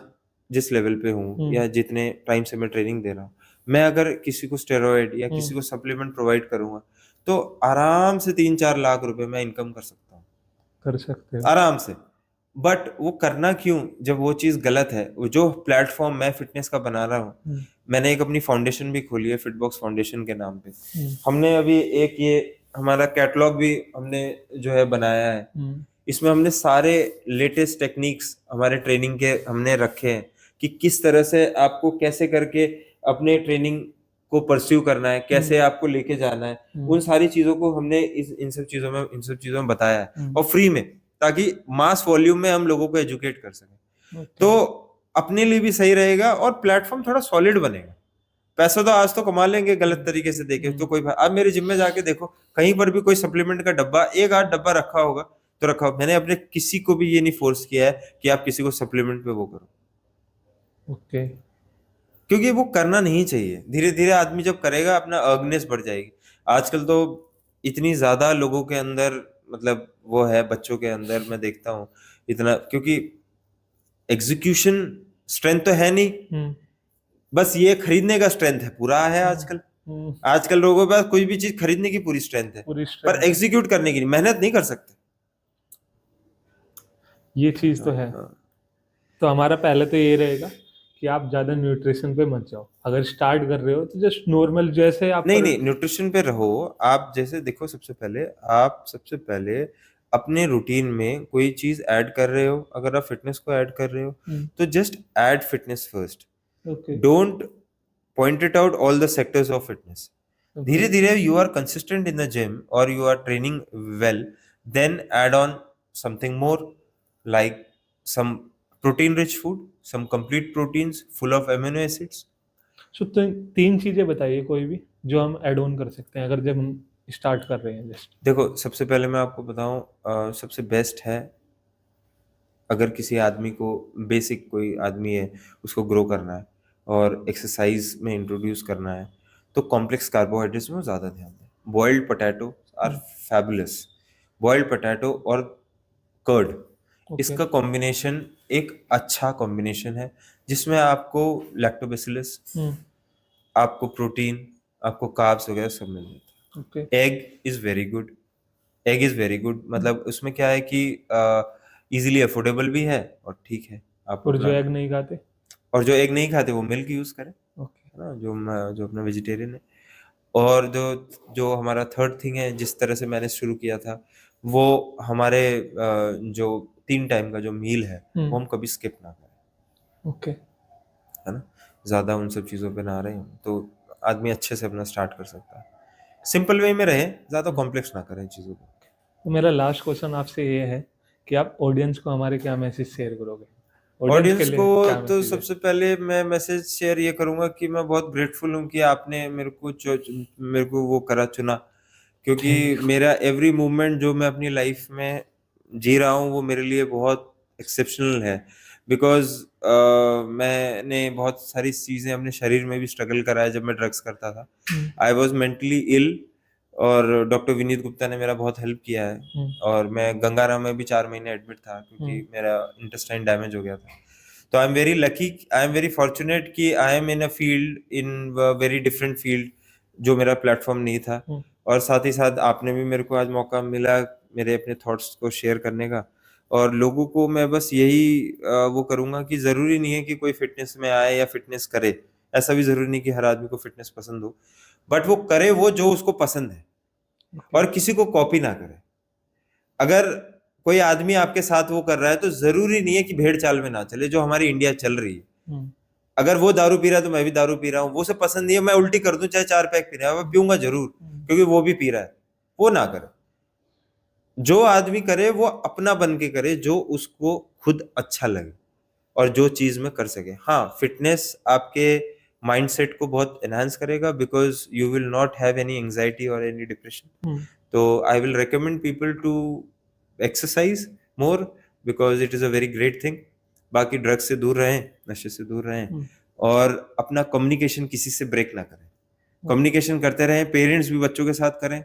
B: जिस लेवल पे हूँ
A: हम्म।
B: या जितने टाइम से मैं ट्रेनिंग दे रहा हूँ, मैं अगर किसी को स्टेरॉइड या किसी
A: हम्म।
B: को सप्लीमेंट प्रोवाइड करूंगा तो आराम से 3-4 लाख रुपए मैं इनकम कर सकता हूँ,
A: कर सकते हो।
B: आराम से। बट वो करना क्यों जब वो चीज गलत है? वो जो प्लेटफॉर्म मैं फिटनेस का बना रहा हूँ,
A: हम्म।
B: मैंने एक अपनी फाउंडेशन भी खोली है, फिटबॉक्स फाउंडेशन के नाम पे।
A: हम्म।
B: हमने अभी एक ये हमारा कैटलॉग भी हमने जो है बनाया है।
A: हम्म।
B: इसमें हमने सारे लेटेस्ट टेक्निक्स हमारे ट्रेनिंग के हमने रखे हैं कि किस तरह से आपको कैसे करके अपने ट्रेनिंग को परस्यू करना है, कैसे आपको लेके जाना है, उन सारी चीजों को हमने इन सब चीजों में बताया है, और फ्री में, ताकि मास वॉल्यूम में हम लोगों को एजुकेट कर सकें। तो अपने लिए भी सही रहेगा और प्लेटफॉर्म थोड़ा सॉलिड बनेगा। पैसा तो आज तो कमा लेंगे गलत तरीके से देखे तो कोई, अब मेरे जिम में जाके देखो कहीं पर भी कोई सप्लीमेंट का डब्बा, एक आध डब्बा रखा होगा तो रखा हो। मैंने अपने किसी को भी ये नहीं फोर्स किया है कि आप किसी को सप्लीमेंट पे वो करो,
A: ओके।
B: क्योंकि वो करना नहीं चाहिए। धीरे धीरे आदमी जब करेगा अपना अर्गनेस बढ़ जाएगी। आजकल तो इतनी ज्यादा लोगों के अंदर, मतलब वो है बच्चों के अंदर, मैं देखता हूँ इतना, क्योंकि एग्जीक्यूशन स्ट्रेंथ तो है नहीं, बस ये खरीदने का स्ट्रेंथ है पूरा है। आजकल लोगों के पास कोई भी चीज खरीदने की पूरी स्ट्रेंथ है, पर एग्जीक्यूट करने की मेहनत नहीं कर सकते।
A: ये चीज तो है। तो हमारा पहले तो ये रहेगा कि आप ज्यादा न्यूट्रिशन पे मत जाओ। अगर स्टार्ट कर रहे हो तो जस्ट नॉर्मल जैसे आप
B: नहीं न्यूट्रिशन पे रहो आप। जैसे देखो, सबसे पहले अपने रूटीन में कोई चीज ऐड कर रहे हो, अगर आप फिटनेस को ऐड कर रहे हो तो just add fitness first. Don't point it out all the sectors of fitness. धीरे धीरे you are consistent in the gym और you are training well, then add on something more, like some protein rich food, some complete proteins full of amino acids.
A: So, तीन चीजें बताइए कोई भी जो हम ऐड ऑन कर सकते हैं अगर जब हम स्टार्ट कर रहे हैं। जस्ट
B: देखो, सबसे पहले मैं आपको बताऊं, सबसे बेस्ट है अगर किसी आदमी को, बेसिक कोई आदमी है उसको ग्रो करना है और एक्सरसाइज में इंट्रोड्यूस करना है, तो कॉम्प्लेक्स कार्बोहाइड्रेट्स में ज़्यादा ध्यान दें। Boiled potato are fabulous. Boiled potato और कर्ड, इसका कॉम्बिनेशन एक अच्छा कॉम्बिनेशन है, जिसमें आपको लैक्टोबैसिलस, आपको प्रोटीन, आपको कार्ब्स वगैरह सब मिल जाता है। Egg is very good. मतलब उसमें क्या है कि इजीली अफोर्डेबल भी है और ठीक है। आप
A: और जो एग नहीं खाते
B: वो मिल्क यूज करें, है ना, जो अपना वेजिटेरियन है। और जो हमारा थर्ड थिंग है, जिस तरह से मैंने शुरू किया था, वो हमारे जो 3 टाइम का जो मील है वो हम कभी स्किप ना करें, है ना, ज्यादा उन सब चीजों पे ना रहे, तो आदमी अच्छे से अपना स्टार्ट कर सकता है। सिंपल वे में रहे, ज्यादा कॉम्प्लेक्स ना करें चीजों को।
A: तो मेरा लास्ट क्वेश्चन आपसे ये है कि आप ऑडियंस को हमारे क्या मैसेज शेयर करोगे?
B: ऑडियंस को तो सबसे पहले मैं मैसेज शेयर ये करूंगा कि मैं बहुत ग्रेटफुल हूँ कि आपने मेरे को वो चुना, क्योंकि मेरा एवरी मूवमेंट जो मैं अपनी लाइफ में जी रहा हूँ वो मेरे लिए बहुत एक्सेप्शनल है। बिकॉज मैंने बहुत सारी चीजें अपने शरीर में भी स्ट्रगल करा है। जब मैं ड्रग्स करता था, आई वॉज मेंटली इल, और डॉक्टर विनीत गुप्ता ने मेरा बहुत हेल्प किया है। और मैं गंगाराम में भी 4 महीने एडमिट था, क्योंकि मेरा इंटेस्टाइन डैमेज हो गया था। तो I am very lucky, I am very fortunate कि I am in a field, in very different field, जो मेरा प्लेटफॉर्म नहीं था। और साथ ही साथ आपने भी मेरे को आज मौका मिला मेरे अपने थॉट्स को शेयर करने का। और लोगों को मैं बस यही वो करूंगा कि जरूरी नहीं है कि कोई फिटनेस में आए या फिटनेस करे। ऐसा भी जरूरी नहीं कि हर आदमी को फिटनेस पसंद हो, बट वो करे वो जो उसको पसंद है, और किसी को कॉपी ना करे। अगर कोई आदमी आपके साथ वो कर रहा है तो जरूरी नहीं है कि भेड़ चाल में ना चले, जो हमारी इंडिया चल रही है। अगर वो दारू पी रहा है तो मैं भी दारू पी रहा हूँ, वो उसे पसंद नहीं है, मैं उल्टी कर दूं चाहे 4 पैक पी रहा है, मैं पीऊंगा जरूर, क्योंकि वो भी पी रहा है। वो ना करे। जो आदमी करे वो अपना बन के करे, जो उसको खुद अच्छा लगे और जो चीज में कर सके। हाँ, फिटनेस आपके माइंडसेट को बहुत एनहांस करेगा, because you will not have any anxiety और एनी डिप्रेशन। तो I will recommend people to exercise more, because it is a very great thing. बाकी ड्रग्स से दूर रहें, नशे से दूर रहें, और अपना कम्युनिकेशन किसी से ब्रेक ना करें। कम्युनिकेशन करते रहें, पेरेंट्स भी बच्चों के साथ करें,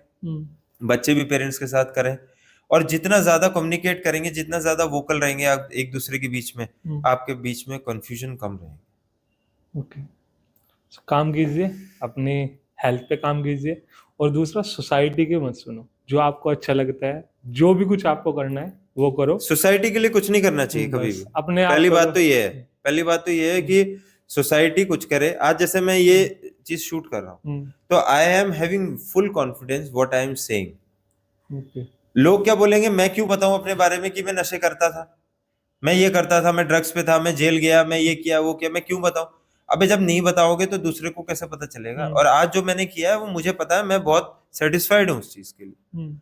B: बच्चे भी पेरेंट्स के साथ करें। और जितना ज्यादा कम्युनिकेट करेंगे, जितना ज्यादा वोकल रहेंगे आप एक दूसरे के बीच में, आपके बीच में कंफ्यूजन कम रहेगी।
A: ओके, काम कीजिए, अपनी हेल्थ पे काम कीजिए, और दूसरा सोसाइटी के मत सुनो। जो आपको अच्छा लगता है, जो भी कुछ आपको करना है वो करो।
B: सोसाइटी के लिए कुछ नहीं करना चाहिए कभी भी।
A: अपने
B: पहली बात तो ये है कि सोसाइटी कुछ करे। आज जैसे मैं ये चीज शूट कर रहा हूँ, तो I am having full confidence what I am saying. लोग क्या बोलेंगे, मैं क्यों बताऊं अपने बारे में कि मैं नशे करता था, मैं ये करता था, मैं ड्रग्स पे था, मैं जेल गया, मैं ये किया वो किया, मैं क्यों बताऊं? अबे जब नहीं बताओगे तो दूसरे को कैसे पता चलेगा?
A: हम्म।
B: और आज जो मैंने किया है वो मुझे पता है, मैं बहुत सेटिस्फाइड हूँ उस चीज के लिए।
A: हम्म।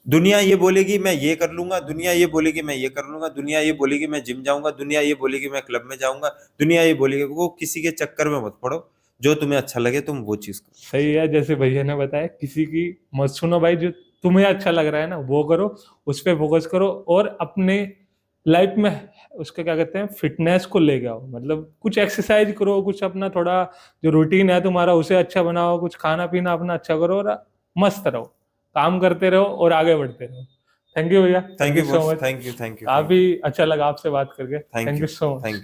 B: दुनिया ये बोलेगी मैं ये कर लूंगा, दुनिया ये बोलेगी मैं ये कर लूंगा, दुनिया ये बोलेगी मैं जिम जाऊंगा, दुनिया ये बोलेगी मैं क्लब में जाऊंगा, दुनिया ये बोलेगी, वो किसी के चक्कर में मत पड़ो, जो तुम्हें अच्छा लगे तुम वो चीज करो।
A: सही है, जैसे भैया ने बताया, किसी की मत सुनो भाई, जो तुम्हें अच्छा लग रहा है ना वो करो, उस पर फोकस करो, और अपने लाइफ में उसका क्या कहते हैं, फिटनेस को ले आओ, मतलब कुछ एक्सरसाइज करो, कुछ अपना थोड़ा जो रूटीन है तुम्हारा उसे अच्छा बनाओ, कुछ खाना पीना अपना अच्छा करो, और मस्त रहो, काम करते रहो और आगे बढ़ते रहो। थैंक यू भैया, thank
B: thank
A: you
B: you
A: so
B: boss,
A: much.
B: Thank you, thank you,
A: काफी अच्छा लगा आपसे बात करके,
B: thank
A: thank
B: you,
A: you so much.
B: Thank you.